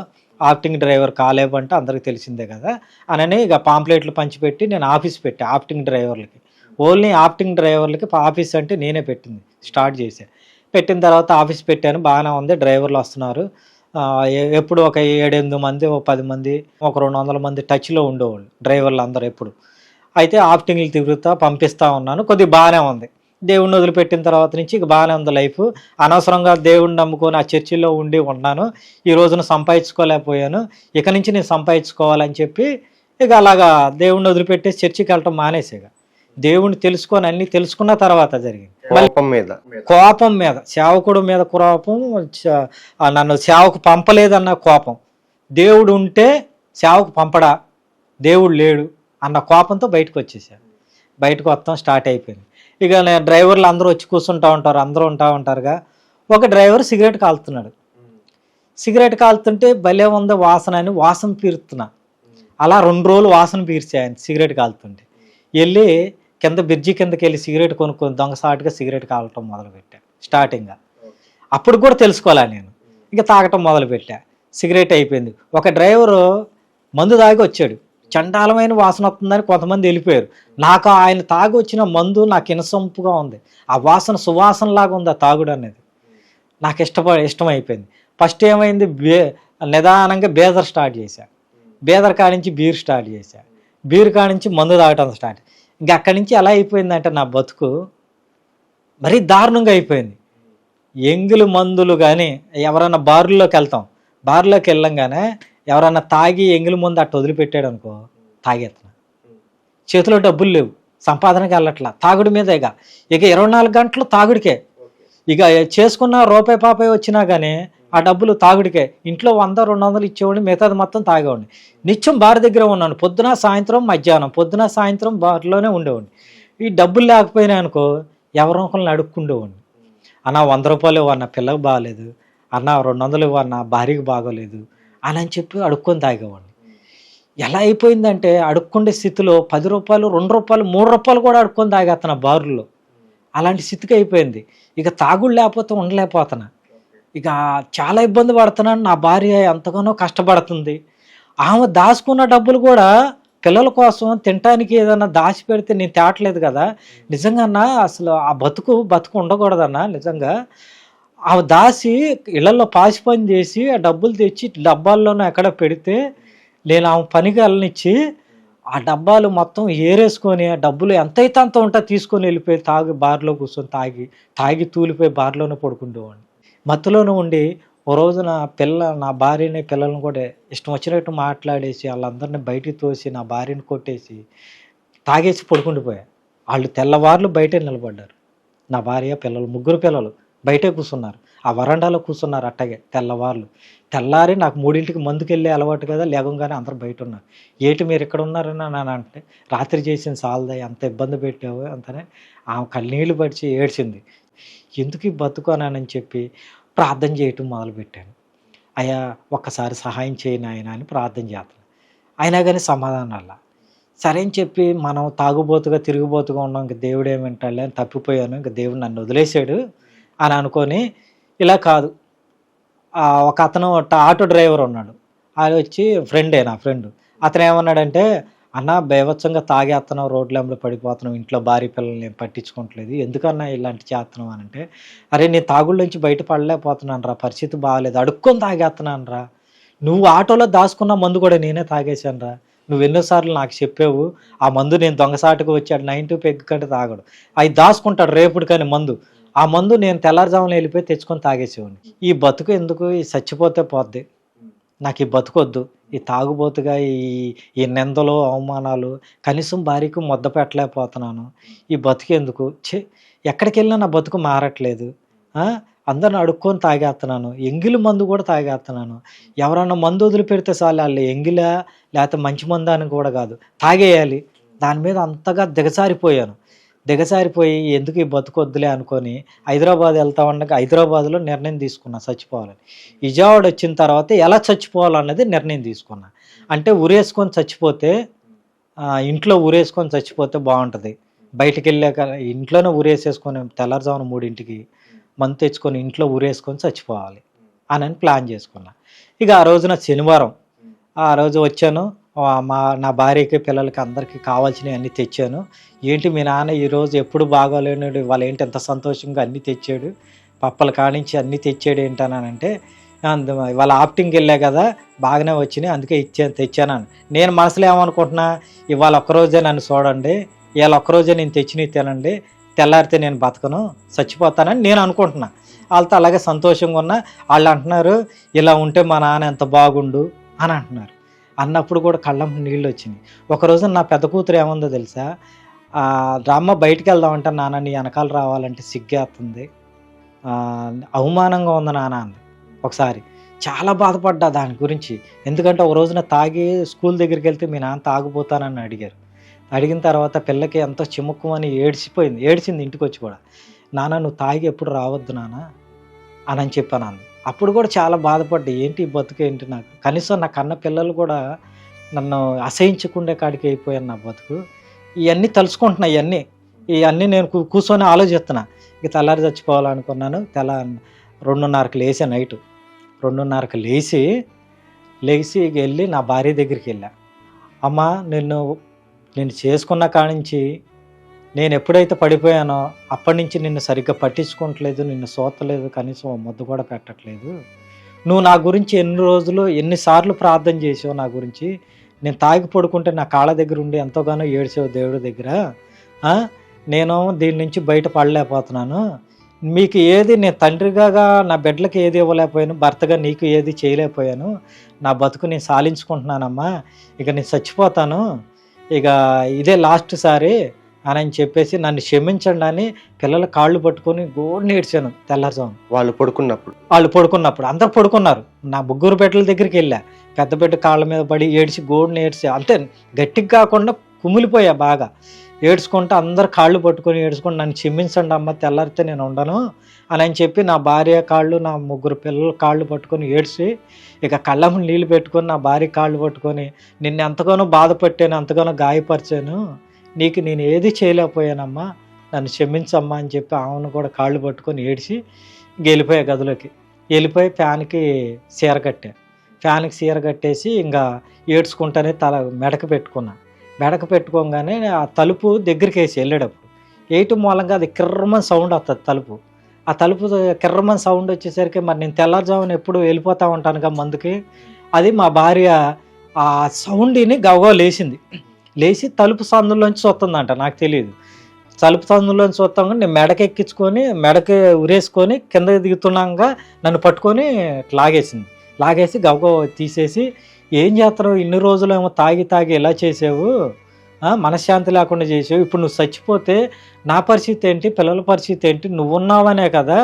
A: ఆఫ్టింగ్ డ్రైవర్ కాలేవంటే అందరికి తెలిసిందే కదా అని ఇక పాంప్లెట్లు పంచిపెట్టి నేను ఆఫీస్ పెట్టి ఆఫ్టింగ్ డ్రైవర్లకి, ఓన్లీ ఆఫ్టింగ్ డ్రైవర్లకి ఆఫీస్ అంటే నేనే పెట్టింది, స్టార్ట్ చేశాను. పెట్టిన తర్వాత ఆఫీస్ పెట్టాను, బాగానే ఉంది, డ్రైవర్లు వస్తున్నారు. ఎప్పుడు ఒక 7-8 మంది, ఒక 10 మంది, ఒక 200 మంది టచ్లో ఉండేవాళ్ళు డ్రైవర్లు అందరూ ఎప్పుడు. అయితే ఆఫ్టింగ్లు తిరుగుతా పంపిస్తూ ఉన్నాను, కొద్దిగా బాగానే ఉంది. దేవుడిని వదిలిపెట్టిన తర్వాత నుంచి ఇక బాగానే ఉంది లైఫ్. అనవసరంగా దేవుడిని నమ్ముకొని ఆ చర్చిలో ఉన్నాను, ఈ రోజున సంపాదించుకోలేకపోయాను, ఇక నుంచి నేను సంపాదించుకోవాలని చెప్పి ఇక అలాగా దేవుడిని వదిలిపెట్టేసి చర్చికి వెళ్ళటం మానేసేగా. దేవుడిని తెలుసుకొని అన్ని తెలుసుకున్న తర్వాత జరిగింది. కోపం మీద, సేవకుడు మీద కోపం, నన్ను సేవకు పంపలేదన్న కోపం, దేవుడు ఉంటే సేవకు పంపడా, దేవుడు లేడు అన్న కోపంతో బయటకు వచ్చేసాను. బయటకు వస్తాం స్టార్ట్ అయిపోయింది. ఇక నేను డ్రైవర్లు అందరూ వచ్చి కూర్చుంటూ ఉంటారు, అందరూ ఉంటారుగా. ఒక డ్రైవర్ సిగరెట్ కాలుతున్నాడు. సిగరెట్ కాలుతుంటే భలే ఉంది వాసన అని వాసన పీరుతున్నా. అలా 2 రోజులు వాసన పీర్చా ఆయన సిగరెట్ కాలుతుంటే. వెళ్ళి కింద బ్రిడ్జి కిందకి వెళ్ళి సిగరెట్ కొనుక్కొని దొంగసాటుగా సిగరెట్ కాలటం మొదలుపెట్టా స్టార్టింగ్గా. అప్పుడు కూడా తెలుసుకోలే నేను, ఇంకా తాగటం మొదలుపెట్టా. సిగరెట్ అయిపోయింది. ఒక డ్రైవరు మందు తాగి వచ్చాడు, చండాలమైన వాసన వస్తుందని కొంతమంది వెళ్ళిపోయారు. నాకు ఆయన తాగి వచ్చిన మందు నాకు ఇనసొంపుగా ఉంది, ఆ వాసన సువాసనలాగా ఉంది ఆ తాగుడు అనేది. నాకు ఇష్టమైపోయింది. ఫస్ట్ ఏమైంది, నిదానంగా బేదర్ స్టార్ట్ చేశా, బేదర్ కానించి బీర్ స్టార్ట్ చేశా, బీర్ కానించి మందు తాగటం స్టార్ట్. ఇంకా అక్కడి నుంచి ఎలా అయిపోయిందంటే నా బతుకు మరీ దారుణంగా అయిపోయింది. ఎంగిలి మందులు కానీ, ఎవరైనా బార్లోకి వెళ్తాం, బార్లోకి వెళ్ళంగానే ఎవరన్నా తాగి ఎంగిలి మందు అట్ట వదిలిపెట్టాడు అనుకో, తాగేస్తున్నా. చేతిలో డబ్బులు లేవు, సంపాదనకి వెళ్ళట్లా, తాగుడి మీద. ఇక 24 గంటలు తాగుడికే. ఇక చేసుకున్న రూపాయి పాపాయి వచ్చినా కానీ ఆ డబ్బులు తాగుడికే. ఇంట్లో 100-200 ఇచ్చేవాడిని, మిగతాది మొత్తం తాగేవాడిని. నిత్యం బార్ దగ్గర ఉన్నాను, పొద్దున సాయంత్రం మధ్యాహ్నం, పొద్దున సాయంత్రం బార్లోనే ఉండేవాడిని. ఈ డబ్బులు లేకపోయినా అనుకో ఎవరో ఒకరిని అడుక్కుండేవాడిని. అన్న 100 రూపాయలు ఇవ్వన్న పిల్లకి బాగాలేదు, అన్న 200 ఇవ్వన్న భార్యకి బాగోలేదు అని చెప్పి అడుక్కొని తాగేవాడిని. ఎలా అయిపోయిందంటే అడుక్కుండే స్థితిలో 10 రూపాయలు, 2 రూపాయలు, 3 రూపాయలు కూడా అడుక్కొని తాగేస్తున్నా బారుల్లో. అలాంటి స్థితికి అయిపోయింది. ఇక తాగుడు లేకపోతే ఉండలేకపోతున్నా. ఇక చాలా ఇబ్బంది పడుతున్నాను. నా భార్య ఎంతగానో కష్టపడుతుంది. ఆమె దాచుకున్న డబ్బులు కూడా పిల్లల కోసం తినటానికి ఏదన్నా దాచి పెడితే నేను తేటలేదు కదా. నిజంగా అసలు ఆ బతుకు ఉండకూడదన్నా. నిజంగా ఆమె దాచి ఇళ్లలో పాసి పని చేసి ఆ డబ్బులు తెచ్చి డబ్బాల్లోనూ ఎక్కడ పెడితే నేను ఆమె పనికి వెళ్ళనిచ్చి ఆ డబ్బాలు మొత్తం ఏరేసుకొని ఆ డబ్బులు ఎంతైతే అంత ఉంటా తీసుకొని వెళ్ళిపోయి తాగి బార్లో కూర్చొని తాగి తూలిపోయి బార్లోనే పడుకుంటేవాడిని. మత్తులోనే ఉండి ఓ రోజు నా భార్యని పిల్లల్ని కూడా ఇష్టం వచ్చినట్టు మాట్లాడేసి వాళ్ళందరినీ బయటికి తోసి నా భార్యని కొట్టేసి తాగేసి పడుకుండిపోయా. వాళ్ళు తెల్లవార్లు బయటే నిలబడ్డారు. నా భార్య, పిల్లలు, 3 పిల్లలు బయటే కూర్చున్నారు, ఆ వరండాలో కూర్చున్నారు అట్టగే తెల్లవార్లు. తెల్లారి నాకు 3ంటికి మందుకెళ్ళే అలవాటు కదా, లేవగానే అందరూ బయట ఉన్నారు. ఏంటి మీరు ఇక్కడ ఉన్నారని అని అంటే, రాత్రి చేసిన సాలదా, ఎంత ఇబ్బంది పెట్టావు అంతనే ఆమె కన్నీళ్ళు పడిచి ఏడ్చింది. ఎందుకు ఈ బతుకోనానని చెప్పి ప్రార్థన చేయటం మొదలుపెట్టాను. అయ్యా ఒక్కసారి సహాయం చేయి నాయన అని ప్రార్థన చేస్తాను. అయినా కానీ సమాధానాల. సరే అని చెప్పి మనం తాగుబోతుగా తిరుగుబోతుగా ఉన్నాం, ఇంక దేవుడు ఏమంటాడులే అని తప్పిపోయాను, ఇంక దేవుడు నన్ను వదిలేశాడు అని అనుకొని, ఇలా కాదు ఒక అతను ఆటో డ్రైవర్ ఉన్నాడు, ఆయన వచ్చి ఫ్రెండే, నా ఫ్రెండ్. అతను ఏమన్నాడంటే, అన్న బేవత్సంగా తాగేస్తున్నావు, రోడ్ల వెంబడి పడిపోతున్నావు, ఇంట్లో భార్య పిల్లల్ని ఏం పట్టించుకోవట్లేదు, ఎందుకన్నా ఇలాంటి చేస్తున్నావు అని అంటే, అరే నేను తాగుళ్ళలోంచి బయట పడలేకపోతున్నాను రా, పరిస్థితి బాగాలేదు, అడుక్కొని తాగేస్తున్నాను రా, నువ్వు ఆటోలో దాచుకున్న మందు కూడా నేనే తాగేశాను రా, నువ్వు ఎన్నోసార్లు నాకు చెప్పావు, ఆ మందు నేను దొంగసాటుకు వచ్చాడు 9 to పెగ్ కంటే తాగడు, అవి దాచుకుంటాడు రేపుడు కానీ మందు, ఆ మందు నేను తెల్లారుజామున వెళ్ళిపోయి తెచ్చుకొని తాగేసేవాడిని. ఈ బతుకు ఎందుకు, ఈ చచ్చిపోతే పోద్ది, నాకు ఈ బతుకొద్దు, ఈ తాగుబోతుగా ఈ నిందలు అవమానాలు, కనీసం భార్యకు ముద్ద పెట్టలేకపోతున్నాను, ఈ బతుకు ఎందుకు, ఎక్కడికి వెళ్ళినా నా బతుకు మారట్లేదు, అందరిని అడుక్కొని తాగేస్తున్నాను, ఎంగిలి మందు కూడా తాగేస్తున్నాను, ఎవరన్నా మందు వదిలిపెడితే చాలు వాళ్ళు ఎంగిలా లేకపోతే మంచి మందు అని కూడా కాదు, తాగేయాలి. దాని మీద అంతగా దిగజారిపోయి ఎందుకు ఈ బతుకొద్దులే అనుకొని హైదరాబాద్ వెళ్తా ఉండగా హైదరాబాద్లో నిర్ణయం తీసుకున్నా చచ్చిపోవాలని. విజయవాడ వచ్చిన తర్వాత ఎలా చచ్చిపోవాలన్నది నిర్ణయం తీసుకున్నా. అంటే ఉరేసుకొని చచ్చిపోతే, ఇంట్లో ఉరేసుకొని చచ్చిపోతే బాగుంటుంది, బయటికి వెళ్ళాక ఇంట్లోనే ఉరేసేసుకొని తెల్లారుజామున 3ంటికి మందు తెచ్చుకొని ఇంట్లో ఉరేసుకొని చచ్చిపోవాలి అని ప్లాన్ చేసుకున్నా. ఇక ఆ రోజున శనివారం, ఆ రోజు వచ్చాను, నా భార్యకి పిల్లలకి అందరికీ కావాల్సినవి అన్నీ తెచ్చాను. ఏంటి మీ నాన్న ఈరోజు ఎప్పుడు బాగోలేనుడు, వాళ్ళు ఏంటి ఎంత సంతోషంగా అన్నీ తెచ్చాడు, పప్పలు కానించి అన్నీ తెచ్చాడు ఏంటనంటే, వాళ్ళ ఆప్టింగ్కి వెళ్ళా కదా బాగానే వచ్చినాయి అందుకే తెచ్చానని. నేను మనసులో ఏమనుకుంటున్నా, ఇవాళ ఒక్కరోజే నన్ను చూడండి, ఇవాళ ఒక్కరోజే నేను తెచ్చినవి తినండి, తెల్లారితే నేను బతకను చచ్చిపోతానని నేను అనుకుంటున్నా. వాళ్ళతో అలాగే సంతోషంగా ఉన్నా. వాళ్ళు అంటున్నారు, ఇలా ఉంటే మా నాన్న ఎంత బాగుండు అని అంటున్నారు. అన్నప్పుడు కూడా కళ్ళం నీళ్ళు వచ్చినాయి. ఒకరోజు నా పెద్ద కూతురు ఏముందో తెలుసా, రామ్మ బయటికి వెళ్దామంటే, నాన్న నీ వెనకాల రావాలంటే సిగ్గేస్తుంది, అవమానంగా ఉంది నాన్న అంది. ఒకసారి చాలా బాధపడ్డా దాని గురించి. ఎందుకంటే ఒక రోజున తాగి స్కూల్ దగ్గరికి వెళ్తే మీ నాన్న తాగిపోతానని అడిగారు. అడిగిన తర్వాత పిల్లకి ఎంతో చిముక్కుమని ఏడ్చింది ఇంటికి వచ్చి కూడా. నాన్న నువ్వు తాగి ఎప్పుడు రావద్దు నాన్న అని చెప్పాను అంది. అప్పుడు కూడా చాలా బాధపడ్డా, ఏంటి ఈ బతుకు ఏంటి, నాకు కనీసం నా కన్న పిల్లలు కూడా నన్ను అసహించుకుండే కాడికి అయిపోయాను నా బతుకు. ఇవన్నీ తలుచుకుంటున్నా, ఇవన్నీ నేను కూర్చొని ఆలోచిస్తున్నా. ఇక తెల్లారి చచ్చిపోవాలనుకున్నాను. 2:30కి లేచా, నైట్ 2:30కి లేచి ఇక వెళ్ళి నా భార్య దగ్గరికి వెళ్ళా. అమ్మ నేను చేసుకున్న కాడి నుంచి నేను ఎప్పుడైతే పడిపోయానో అప్పటి నుంచి నిన్ను సరిగ్గా పట్టించుకోవట్లేదు, నిన్ను సోతలేదు, కనీసం ముద్దు కూడా పెట్టట్లేదు. నువ్వు నా గురించి ఎన్నిసార్లు ప్రార్థన చేసావు నా గురించి. నేను తాగి పడుకుంటే నా కాళ్ళ దగ్గర ఉండి ఎంతోగానో ఏడ్చావు దేవుడి దగ్గర. నేను దీని నుంచి బయట పడలేకపోతున్నాను. మీకు ఏది, నేను తండ్రిగా నా బిడ్డలకి ఏది ఇవ్వలేకపోయాను, భర్తగా నీకు ఏది చేయలేకపోయాను. నా బతుకు నేను సాలించుకుంటున్నానమ్మా, ఇక నేను చచ్చిపోతాను, ఇక ఇదే లాస్ట్ సారి అని చెప్పేసి నన్ను క్షమించండి అని పిల్లల కాళ్ళు పట్టుకొని గోడిని ఏడ్చాను తెల్లారుజాము. వాళ్ళు పడుకున్నప్పుడు అందరు పడుకున్నారు. నా 3 బిడ్డల దగ్గరికి వెళ్ళా, పెద్ద బిడ్డ కాళ్ళ మీద పడి గోడిని ఏడ్చా. అంటే గట్టిగా కాకుండా కుమిలిపోయా బాగా. ఏడ్చుకుంటూ అందరు కాళ్ళు పట్టుకొని ఏడ్చుకుంటూ నన్ను క్షమించండి అమ్మ, తెల్లారితే నేను ఉండను అని చెప్పి నా భార్య కాళ్ళు, నా 3 పిల్లల కాళ్ళు పట్టుకొని ఏడ్చి, ఇక కళ్ళము నీళ్ళు పెట్టుకొని నా భార్య కాళ్ళు పట్టుకొని, నిన్ను ఎంతగానో బాధపట్టాను, ఎంతగానో గాయపరిచాను, నీకు నేను ఏది చేయలేకపోయానమ్మా, నన్ను క్షమించమ్మా అని చెప్పి ఆమెను కూడా కాళ్ళు పట్టుకొని ఏడ్చి వెళ్ళిపోయా గదిలోకి. వెళ్ళిపోయి ఫ్యాన్కి చీర కట్టేసి ఇంకా ఏడ్చుకుంటానే మెడకు పెట్టుకున్నా. మెడకు పెట్టుకోగానే ఆ తలుపు దగ్గరికి వెళ్ళేటప్పుడు వేయటం మూలంగా అది కిర్రమని సౌండ్ వస్తుంది తలుపు. ఆ తలుపు కిర్రమని సౌండ్ వచ్చేసరికి మరి నేను తెల్లారుజామున ఎప్పుడు వెళ్ళిపోతూ ఉంటానుగా మందుకి, అది మా భార్య ఆ సౌండ్ని గవగా లేచి తలుపు సందులోంచి చూస్తుందంట, నాకు తెలియదు. తలుపు సందులోంచి చూస్తాం, నేను మెడకెక్కించుకొని మెడకి ఉరేసుకొని కిందకి దిగుతున్నాగా నన్ను పట్టుకొని లాగేసి గవగా తీసేసి, ఏం చేస్తావు, ఇన్ని రోజులు ఏమో తాగి ఇలా చేసావు, మనశ్శాంతి లేకుండా చేసావు. ఇప్పుడు నువ్వు చచ్చిపోతే నా పరిస్థితి ఏంటి, పిల్లల పరిస్థితి ఏంటి? నువ్వు ఉన్నావనే కదా,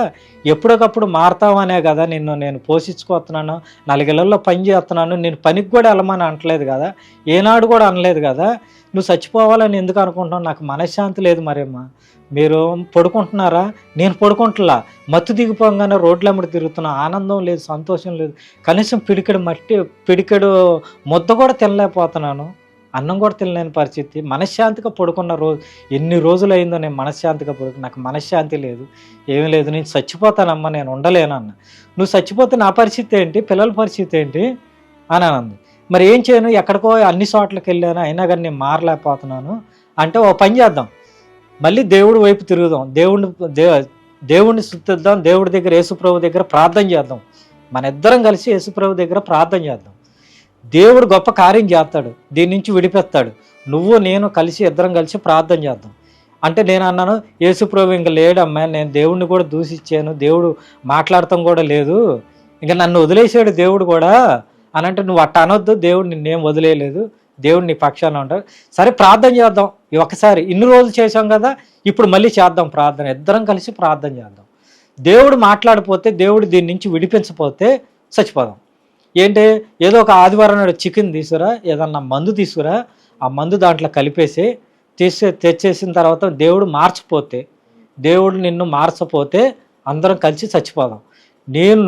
A: ఎప్పటికప్పుడు మారుతావనే కదా నేను పోషించుకోతున్నాను, 4 ఇళ్లలో పని చేస్తున్నాను, నేను పనికి కూడా వెళ్ళమని అనట్లేదు కదా, ఏనాడు కూడా అనలేదు కదా. నువ్వు చచ్చిపోవాలని ఎందుకు అనుకుంటున్నావు? నాకు మనశ్శాంతి లేదు. మరేమ్మా మీరు పడుకుంటున్నారా? నేను పడుకుంటులా, మత్తు దిగిపోగానే రోడ్లమ్మడి తిరుగుతున్నా, ఆనందం లేదు, సంతోషం లేదు, కనీసం పిడికెడు ముద్ద కూడా తినలేకపోతున్నాను, అన్నం కూడా తినలేని పరిస్థితి. మనశ్శాంతిగా పడుకున్న రోజు ఎన్ని రోజులు అయిందో నేను మనశ్శాంతిగా నాకు మనశ్శాంతి లేదు, ఏమీ లేదు, నేను చచ్చిపోతానమ్మా, నేను ఉండలేనన్న. నువ్వు చచ్చిపోతే నా పరిస్థితి ఏంటి, పిల్లల పరిస్థితి ఏంటి అని అంది. మరి ఏం చేయను, ఎక్కడికో అన్ని చోట్లకి వెళ్ళాను, అయినా కానీ నేను మారలేకపోతున్నాను అంటే, ఓ పని చేద్దాం, మళ్ళీ దేవుడి వైపు తిరుగుదాం, దేవుడిని స్తుతిద్దాం, దేవుడి దగ్గర యేసుప్రభు దగ్గర ప్రార్థన చేద్దాం, మన ఇద్దరం కలిసి యేసుప్రభు దగ్గర ప్రార్థన చేద్దాం. దేవుడు గొప్ప కార్యం చేస్తాడు, దీని నుంచి విడిపెత్తాడు. నువ్వు నేను కలిసి ఇద్దరం కలిసి ప్రార్థన చేద్దాం అంటే, నేను అన్నాను యేసుప్రభు ఇంకా లేడమ్మా, నేను దేవుడిని కూడా దూషించాను, దేవుడు మాట్లాడటం కూడా లేదు, ఇంకా నన్ను వదిలేసాడు దేవుడు కూడా అని అంటే, నువ్వు అట్ట అనొద్దు, దేవుడు నిన్నేం వదిలేయలేదు, దేవుడు నీ పక్షాన ఉంటాడు. సరే ప్రార్థన చేద్దాం, ఒకసారి ఇన్ని రోజులు చేసాం కదా, ఇప్పుడు మళ్ళీ చేద్దాం ప్రార్థన, ఇద్దరం కలిసి ప్రార్థన చేద్దాం. దేవుడు మాట్లాడిపోతే, దేవుడు దీని నుంచి విడిపించపోతే చచ్చిపోదాం. ఏంటి, ఏదో ఒక ఆదివారం నాడు చికెన్ తీసుకురా, ఏదన్నా మందు తీసుకురా, ఆ మందు దాంట్లో కలిపేసి తెచ్చేసిన తర్వాత దేవుడు మార్చిపోతే, దేవుడు నిన్ను మార్చపోతే అందరం కలిసి చచ్చిపోదాం.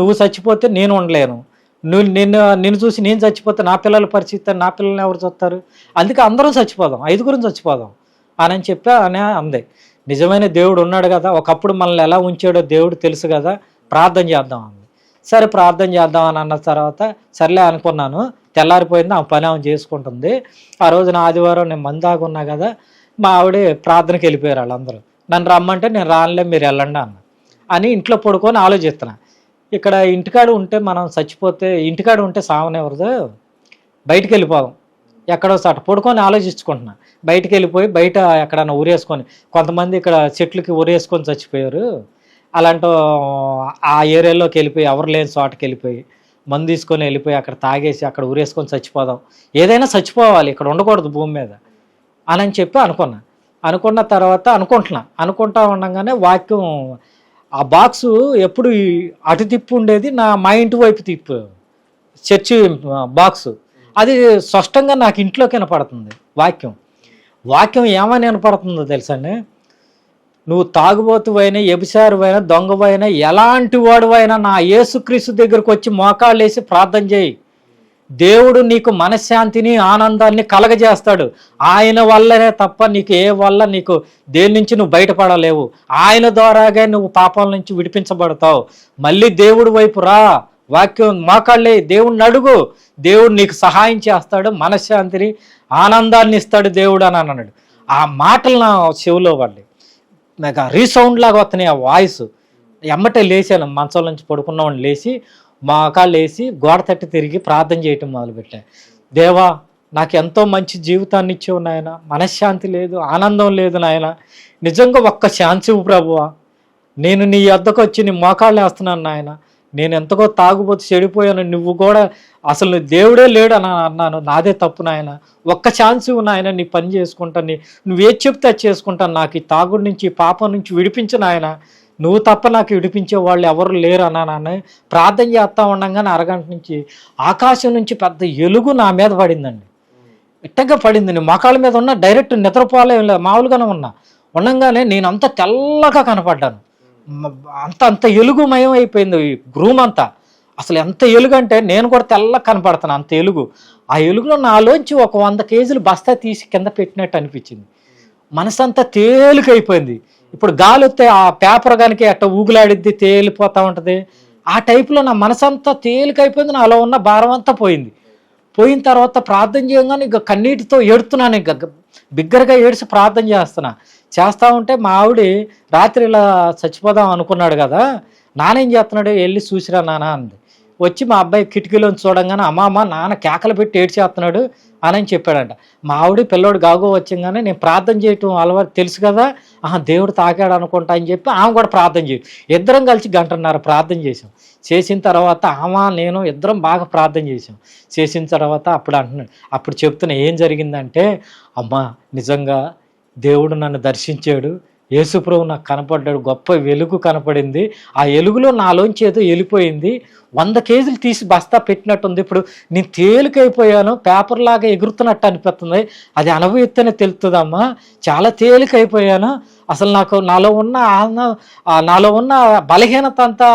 A: నువ్వు చచ్చిపోతే నేను ఉండలేను, నిన్ను చూసి నేను చచ్చిపోతే నా పిల్లల పరిస్థితి, నా పిల్లల్ని ఎవరు చూస్తారు? అందుకే అందరం చచ్చిపోదాం, 5 చచ్చిపోదాం అని చెప్పి అంది. నిజమైన దేవుడు ఉన్నాడు కదా, ఒకప్పుడు మనల్ని ఎలా ఉంచాడో దేవుడు తెలుసు కదా, ప్రార్థన చేద్దాం అంది. సరే ప్రార్థన చేద్దాం అని అన్న తర్వాత సర్లే అనుకున్నాను. తెల్లారిపోయింది, ఆ పని ఆమె చేసుకుంటుంది. ఆ రోజున ఆదివారం నేను మందాగున్నా కదా, మా ఆవిడ ప్రార్థనకి వెళ్ళిపోయారు వాళ్ళందరూ. నన్ను రమ్మంటే నేను రానులే, మీరు వెళ్ళండి అని ఇంట్లో పడుకొని ఆలోచిస్తున్నా. ఇక్కడ ఇంటికాడ ఉంటే మనం చచ్చిపోతే, ఇంటికాడ ఉంటే సావనెవరదు, బయటికి వెళ్ళిపోదాం, ఎక్కడో సాట పడుకొని ఆలోచించుకుంటున్నా. బయటికి వెళ్ళిపోయి బయట ఎక్కడన్నా ఊరేసుకొని, కొంతమంది ఇక్కడ చెట్లకి ఊరేసుకొని చచ్చిపోయారు, అలాంటి ఆ ఏరియాలోకి వెళ్ళిపోయి, ఎవరు లేని చోటకి వెళ్ళిపోయి మందు తీసుకొని వెళ్ళిపోయి అక్కడ తాగేసి అక్కడ ఊరేసుకొని చచ్చిపోదాం, ఏదైనా చచ్చిపోవాలి, ఇక్కడ ఉండకూడదు భూమి మీద అని చెప్పి అనుకున్న తర్వాత అనుకుంటా ఉండగానే వాక్యం, ఆ బాక్సు ఎప్పుడు అటు తిప్పు ఉండేది, మా ఇంటి వైపు తిప్పు, చర్చి బాక్సు, అది స్పష్టంగా నాకు ఇంట్లోకి వినపడుతుంది. వాక్యం ఏమని వినపడుతుందో తెలుసండి, నువ్వు తాగుబోతువైనా, వ్యభిచారువైనా, దొంగవైనా, ఎలాంటి వాడువైనా నా యేసుక్రీస్తు దగ్గరకు వచ్చి మోకాళ్ళు వేసి ప్రార్థన చేయి, దేవుడు నీకు మనశ్శాంతిని ఆనందాన్ని కలగజేస్తాడు. ఆయన వల్లనే తప్ప నీకు దేని నుంచి నువ్వు బయటపడలేవు. ఆయన ద్వారాగా నువ్వు పాపాల నుంచి విడిపించబడతావు. మళ్ళీ దేవుడి వైపు రా, వాక్యం మోకాళ్ళే, దేవుడిని అడుగు, దేవుడు నీకు సహాయం చేస్తాడు, మనశ్శాంతిని ఆనందాన్ని ఇస్తాడు దేవుడు అని అన్నాడు. ఆ మాటలు నా చెవిలో పడ్డాయి, నాకు రీసౌండ్ లాగా వస్తున్నాయి ఆ వాయిస్. ఎమ్మటే లేచాను, మంచం నుంచి పడుకున్నవాడిని లేచి మోకాళ్ళు వేసి గోడ తట్టి తిరిగి ప్రార్థన చేయటం మొదలుపెట్టా. దేవా, నాకు ఎంతో మంచి జీవితాన్ని ఇచ్చేవు నాయన, మనశ్శాంతి లేదు, ఆనందం లేదు నాయన, నిజంగా ఒక్క శాంతి ఇవ్వు ప్రభువా, నేను నీ వద్దకు వచ్చి నీ మోకాళ్ళు వేస్తున్నాను నాయన, నేను ఎంతగో తాగుబోతు చెడిపోయాను, నువ్వు కూడా అసలు దేవుడే లేడు అని అన్నాను, నాదే తప్పు నాయన, ఒక్క ఛాన్స్ ఇవ్వు నాయన, నీ పని చేసుకుంటాను, నువ్వేది చెప్తే అది చేసుకుంటాను, నాకు ఈ తాగుడి నుంచి, ఈ పాపం నుంచి విడిపించు నాయన, నువ్వు తప్ప నాకు విడిపించే వాళ్ళు ఎవరు లేరు అన్నానని ప్రార్థన చేస్తా ఉండగానే అరగంట నుంచి ఆకాశం నుంచి పెద్ద ఎలుగు నా మీద పడిందండి. ఇట్టగా పడింది, నేను మోకాళ్ళ మీద ఉన్నా, డైరెక్ట్ నిద్రపోలే, మామూలుగానే ఉండగానే నేను అంత తెల్లగా కనపడ్డాను. అంత ఎలుగుమయం అయిపోయింది రూమ్ అంతా. అసలు ఎంత ఎలుగు అంటే నేను కూడా తెల్లగా కనపడతాను, అంత ఎలుగు. ఆ ఎలుగులో నాలోంచి ఒక 100 కేజీలు బస్తా తీసి కింద పెట్టినట్టు అనిపించింది. మనసంతా తేలికైపోయింది. ఇప్పుడు గాలి వస్తే ఆ పేపర్ కనుక అట్ట ఊగులాడిద్ది, తేలిపోతూ ఉంటుంది, ఆ టైపులో నా మనసంతా తేలికైపోయింది. నాలో ఉన్న భారం అంతా పోయిన తర్వాత ప్రార్థన చేయగానే ఇక కన్నీటితో ఏడుతున్నాను, ఇక బిగ్గరగా ఏడిసి ప్రార్థన చేస్తా ఉంటే మా ఆవిడ రాత్రి ఇలా చచ్చిపోదాం అనుకున్నాడు కదా, నానేం చేస్తున్నాడు, వెళ్ళి చూసిరా నాన్న అంది. వచ్చి మా అబ్బాయి కిటికీలోంచి చూడంగానే అమ్మ నాన్న కేకలు పెట్టి ఏడ్చేస్తున్నాడు అని చెప్పాడంట. మా ఆవిడ పిల్లోడు గాగో వచ్చంగానే నేను ప్రార్థన చేయటం అలవాటు తెలుసు కదా, దేవుడు తాకాడు అనుకుంటా అని చెప్పి ఆమె కూడా ప్రార్థన చేయడం, ఇద్దరం కలిసి 1.5 గంట ప్రార్థన చేసాం. చేసిన తర్వాత నేను ఇద్దరం బాగా ప్రార్థన చేసాం. చేసిన తర్వాత అప్పుడు అంటున్నాడు, అప్పుడు చెప్తున్నా ఏం జరిగిందంటే, అమ్మా నిజంగా దేవుడు నన్ను దర్శించాడు, యేసుప్రభు నాకు కనపడ్డాడు, గొప్ప వెలుగు కనపడింది, ఆ వెలుగులో నాలోంచి ఏదో వెళ్ళిపోయింది, 100 కేజీలు తీసి బస్తా పెట్టినట్టుంది, ఇప్పుడు నేను తేలికైపోయాను, పేపర్ లాగా ఎగురుతున్నట్టు అనిపిస్తుంది, అది అనుభవిస్తేనే తెలుస్తుందమ్మా, చాలా తేలికైపోయాను, అసలు నాకు నాలో ఉన్న బలహీనత అంతా,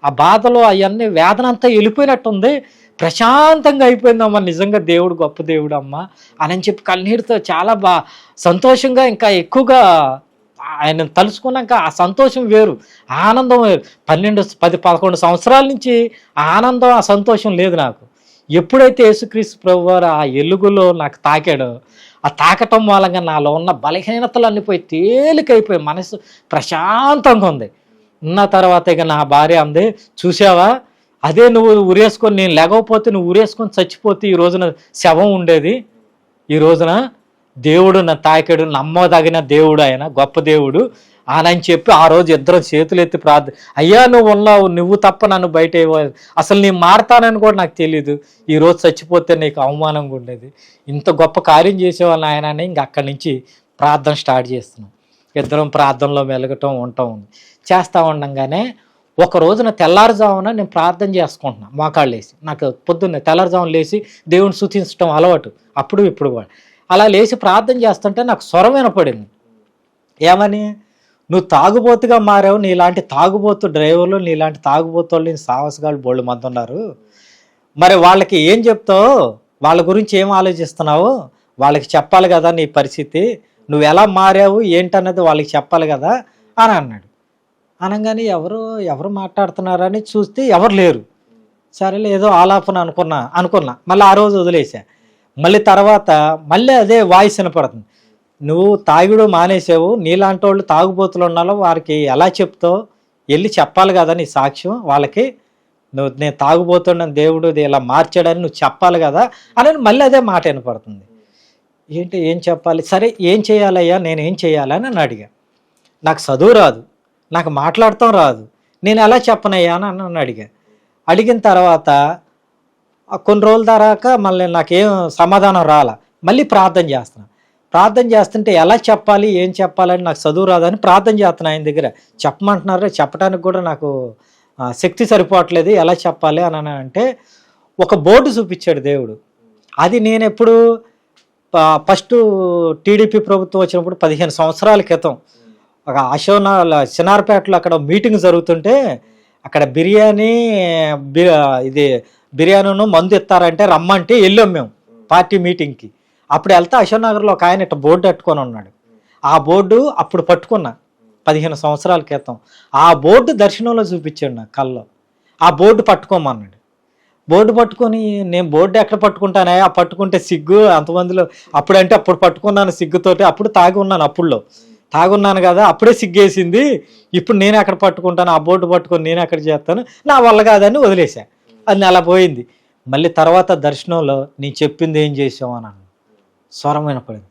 A: ఆ బాధలు అవన్నీ వేదన అంతా వెళ్ళిపోయినట్టుంది, ప్రశాంతంగా అయిపోయిందమ్మా, నిజంగా దేవుడు గొప్ప దేవుడు అమ్మా అని చెప్పి కన్నీటితో చాలా సంతోషంగా ఇంకా ఎక్కువగా ఆయన తలుచుకున్నాక ఆ సంతోషం వేరు, ఆనందం వేరు. 10-11 సంవత్సరాల నుంచి ఆ ఆనందం ఆ సంతోషం లేదు నాకు. ఎప్పుడైతే యేసుక్రీస్తు ప్రభువారు ఆ ఎలుగులో నాకు తాకాడో, ఆ తాకటం మూలంగా నాలో ఉన్న బలహీనతలన్నీ పోయి తేలికైపోయి మనసు ప్రశాంతంగా ఉంది. ఉన్న తర్వాత ఇక నా భార్య అంది, చూసావా అదే నువ్వు ఉరేసుకొని, నేను లేకపోతే నువ్వు ఉరేసుకొని చచ్చిపోతే ఈ రోజున శవం ఉండేది, ఈ రోజున దేవుడు నా తాకాడు, నమ్మదగిన దేవుడు ఆయన, గొప్ప దేవుడు అని చెప్పి ఆ రోజు ఇద్దరం చేతులు ఎత్తి ప్రార్థన, అయ్యా నువ్వు ఉన్నావు, నువ్వు తప్ప నన్ను బయట అసలు నేను మారతానని కూడా నాకు తెలియదు, ఈరోజు చచ్చిపోతే నీకు అవమానంగా ఉండేది, ఇంత గొప్ప కార్యం చేసేవాళ్ళని ఆయన అని ఇంక అక్కడి నుంచి ప్రార్థన స్టార్ట్ చేస్తున్నాం. ఇద్దరం ప్రార్థనలో మెలగటం ఉంటాం చేస్తూ ఉండగానే ఒక రోజున తెల్లారుజామున నేను ప్రార్థన చేసుకుంటున్నాను, మోకాళ్ళు లేసి, నాకు పొద్దున్నే తెల్లారుజామున లేచి దేవుని స్తుతించడం అలవాటు, అప్పుడు ఇప్పుడు కూడా అలా లేచి ప్రార్థన చేస్తుంటే నాకు స్వరం వినపడింది. ఏమని? నువ్వు తాగుబోతుగా మారావు, నీలాంటి తాగుబోతు డ్రైవర్లు, నీలాంటి తాగుబోతు వాళ్ళు, సాహసగాళ్ళు బోళ్ళు మంది ఉన్నారు, మరి వాళ్ళకి ఏం చెప్తావు, వాళ్ళ గురించి ఏం ఆలోచిస్తున్నావు, వాళ్ళకి చెప్పాలి కదా నీ పరిస్థితి, నువ్వు ఎలా మారావు ఏంటన్నది వాళ్ళకి చెప్పాలి కదా అని అన్నాడు. అనగానే ఎవరు మాట్లాడుతున్నారని చూస్తే ఎవరు లేరు. సరేలే ఏదో ఆలాపన అనుకున్నా మళ్ళీ ఆ రోజు వదిలేసా. మళ్ళీ తర్వాత మళ్ళీ అదే వాయిస్ వినపడుతుంది, నువ్వు తాగుడు మానేసావు, నీలాంటి వాళ్ళు తాగుబోతులు ఉన్నాలో వారికి ఎలా చెప్తావు, వెళ్ళి చెప్పాలి కదా నీ సాక్ష్యం వాళ్ళకి, నువ్వు నేను తాగుబోతున్నాను దేవుడు ఇలా మార్చాడని నువ్వు చెప్పాలి కదా అని మళ్ళీ అదే మాట వినపడుతుంది. ఏం చెప్పాలి, సరే ఏం చేయాలయ్యా, నేనేం చేయాలని నన్ను అడిగా. నాకు చదువు రాదు, నాకు మాట్లాడటం రాదు, నేను ఎలా చెప్పనయ్యా అని నన్ను అడిగిన తర్వాత కొన్ని రోజుల దాకా మళ్ళీ నాకేం సమాధానం రాలా. మళ్ళీ ప్రార్థన చేస్తుంటే ఎలా చెప్పాలి ఏం చెప్పాలని నాకు చదువు రాదని ప్రార్థన చేస్తున్నాను ఆయన దగ్గర. చెప్పమంటున్నారు, చెప్పడానికి కూడా నాకు శక్తి సరిపోవట్లేదు, ఎలా చెప్పాలి అని అంటే ఒక బోర్డు చూపించాడు దేవుడు. అది నేను ఎప్పుడు ఫస్ట్ టీడీపీ ప్రభుత్వం వచ్చినప్పుడు 15 సంవత్సరాల క్రితం ఒక చిన్నారపేటలో అక్కడ మీటింగ్ జరుగుతుంటే అక్కడ బిర్యానీను మందు ఇస్తారంటే రమ్మంటే వెళ్ళాం మేము పార్టీ మీటింగ్కి. అప్పుడు వెళ్తే అశోక్ నగర్లో ఒక ఆయన ఇట్లా బోర్డు పట్టుకొని ఉన్నాడు. ఆ బోర్డు అప్పుడు పట్టుకున్నా 15 సంవత్సరాల క్రితం. ఆ బోర్డు దర్శనంలో చూపించాడు నాకు కల్లో. ఆ బోర్డు పట్టుకోమన్నాడు. బోర్డు పట్టుకొని నేను బోర్డు ఎక్కడ పట్టుకుంటానే, ఆ పట్టుకుంటే సిగ్గు అంతమందిలో, అప్పుడు పట్టుకున్నాను సిగ్గుతోటి, అప్పుడు తాగున్నాను కదా, అప్పుడే సిగ్గేసింది, ఇప్పుడు నేను ఎక్కడ పట్టుకుంటాను, ఆ బోర్డు పట్టుకొని నేను ఎక్కడ చేస్తాను, నా వల్ల కాదని వదిలేసా. అది అలా పోయింది. మళ్ళీ తర్వాత దర్శనంలో నేను చెప్పింది ఏం చేసావు అని అన్నాను. స్వరం వినపడింది,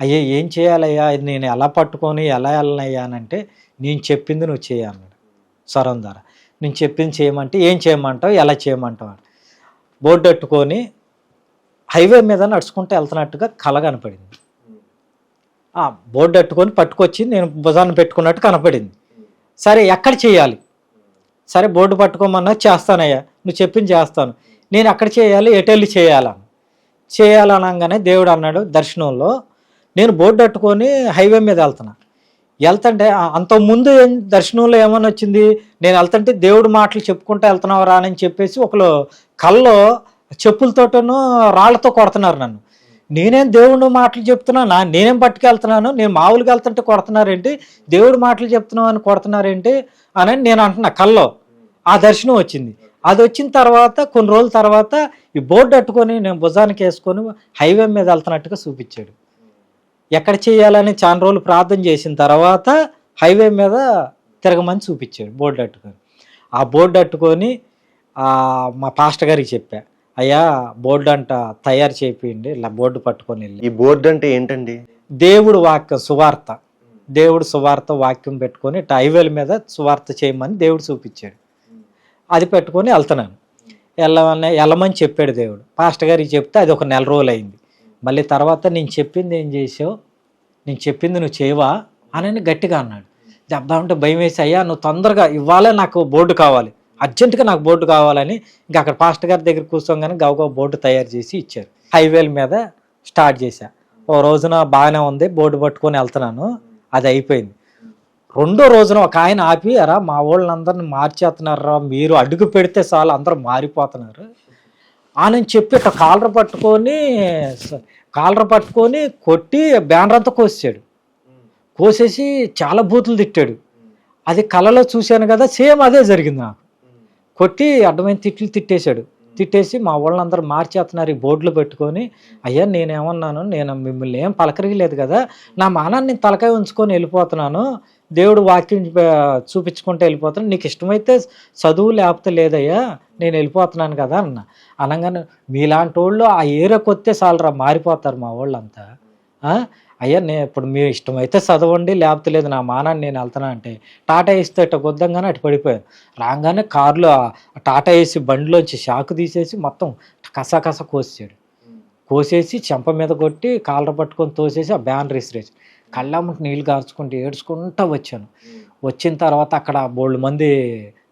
A: అయ్యా ఏం చేయాలయ్యా, నేను ఎలా పట్టుకొని ఎలా వెళ్ళనయ్యా అని అంటే, నేను చెప్పింది నువ్వు చేయన్నాడు స్వరం ద్వారా. నేను చెప్పింది చేయమంటే ఏం చేయమంటావు, ఎలా చేయమంటావు అని. బోర్డు పెట్టుకొని హైవే మీద నడుచుకుంటూ వెళ్తున్నట్టుగా కల కనపడింది. ఆ బోర్డు పట్టుకొచ్చి నేను భుజాన్ని పెట్టుకున్నట్టు కనపడింది. సరే ఎక్కడ చేయాలి, సరే బోర్డు పట్టుకోమన్నా చేస్తానయ్యా, నువ్వు చెప్పింది చేస్తాను, నేను ఎక్కడ చేయాలి, ఎటెళ్ళి చేయాలనగానే దేవుడు అన్నాడు దర్శనంలో, నేను బోర్డు పట్టుకొని హైవే మీద వెళ్తుంటే అంతకుముందు దర్శనంలో ఏమని వచ్చింది, నేను వెళ్తుంటే దేవుడు మాటలు చెప్పుకుంటూ వెళ్తున్నావురా అని చెప్పేసి ఒకరు కల్లో చెప్పులతోటను రాళ్లతో కొడుతున్నారు నన్ను. నేనేం దేవుడు మాటలు చెప్తున్నానా, నేనేం పట్టుకెళ్తున్నాను, నేను మామూలుగా వెళ్తుంటే కొడుతున్నారేంటి, దేవుడు మాటలు చెప్తున్నావు అని కొడుతున్నారేంటి అని నేను అంటున్నా కల్లో. ఆ దర్శనం వచ్చింది. అది వచ్చిన తర్వాత కొన్ని రోజుల తర్వాత ఈ బోర్డు అట్టుకొని నేను భుజానికి వేసుకొని హైవే మీద వెళ్తున్నట్టుగా చూపించాడు. ఎక్కడ చేయాలని చాలా రోజులు ప్రార్థన చేసిన తర్వాత హైవే మీద తిరగమని చూపించాడు బోర్డు అట్టుకొని. ఆ బోర్డు అట్టుకొని మా పాస్టర్ గారికి చెప్పా, అయ్యా బోర్డు అంట తయారు చేయండి, ఇలా బోర్డు పట్టుకొని వెళ్ళి.
C: ఈ బోర్డు అంటే ఏంటండి?
A: దేవుడు వాక్యం, సువార్త, దేవుడు సువార్త వాక్యం పెట్టుకొని హైవేల మీద సువార్త చేయమని దేవుడు చూపించాడు. అది పెట్టుకొని వెళ్తున్నాను. వెళ్ళమని చెప్పాడు దేవుడు. పాస్టర్ గారికి చెప్తే అది ఒక 1 రోజులు అయింది. మళ్ళీ తర్వాత నేను చెప్పింది ఏం చేసావు, నేను చెప్పింది నువ్వు చేయవా అని గట్టిగా అన్నాడు. చెప్దామంటే భయం వేసి, అయ్యా నువ్వు తొందరగా ఇవ్వాలే, నాకు బోర్డు కావాలి, అర్జెంటుగా నాకు బోర్డు కావాలని ఇంకా అక్కడ పాస్టర్ గారి దగ్గర కూర్చోగానే గవగవ బోర్డు తయారు చేసి ఇచ్చారు. హైవేల మీద స్టార్ట్ చేశా. ఓ రోజున బాగానే ఉంది, బోర్డు పట్టుకొని వెళ్తున్నాను, అది అయిపోయింది. రెండో రోజున ఒక ఆయన ఆపి, అరా మా వాళ్ళందరిని మార్చేస్తున్నారా, మీరు అడుగు పెడితే చాలు అందరూ మారిపోతున్నారు అని చెప్పి ఇట్లా కాలర్ పట్టుకొని కొట్టి బ్యానర్ అంతా కోసాడు. కోసేసి చాలా బూతులు తిట్టాడు. అది కళలో చూశాను కదా, సేమ్ అదే జరిగింది నాకు. కొట్టి అడ్డమైన తిట్టేశాడు. తిట్టేసి మా వాళ్ళందరూ మార్చేస్తున్నారు ఈ బోర్డులు పెట్టుకొని. అయ్యా నేనేమన్నాను, నేను మిమ్మల్ని ఏం పలకరియలేదు కదా, నా మానాన్ని నేను తలకాయ ఉంచుకొని వెళ్ళిపోతున్నాను, దేవుడు వాక్యం చూపించుకుంటూ వెళ్ళిపోతున్నాను, నీకు ఇష్టమైతే చదువు లేకపోతే లేదయ్యా, నేను వెళ్ళిపోతున్నాను కదా అన్న. అనగానే మీలాంటి వాళ్ళు ఆ ఏరియాకి వస్తే చాలరా మారిపోతారు మా వాళ్ళంతా. అయ్యా ఇప్పుడు మీ ఇష్టమైతే చదవండి, లేకపోతే లేదు, నా మానాన్ని నేను వెళ్తున్నా అంటే టాటా వేస్తే ఇట్ట గుద్దంగానే అటు పడిపోయాను. రాగానే కారులో టాటా వేసి బండిలోంచి షాకు తీసేసి మొత్తం కసా కోసేసి చెంప మీద కొట్టి కాలర పట్టుకొని తోసేసి ఆ బ్యానర్ విసిరేసి కళ్ళమ్మకి నీళ్ళు గార్చుకుంటూ ఏడ్చుకుంటూ వచ్చాను. వచ్చిన తర్వాత అక్కడ బోళ్ళు మంది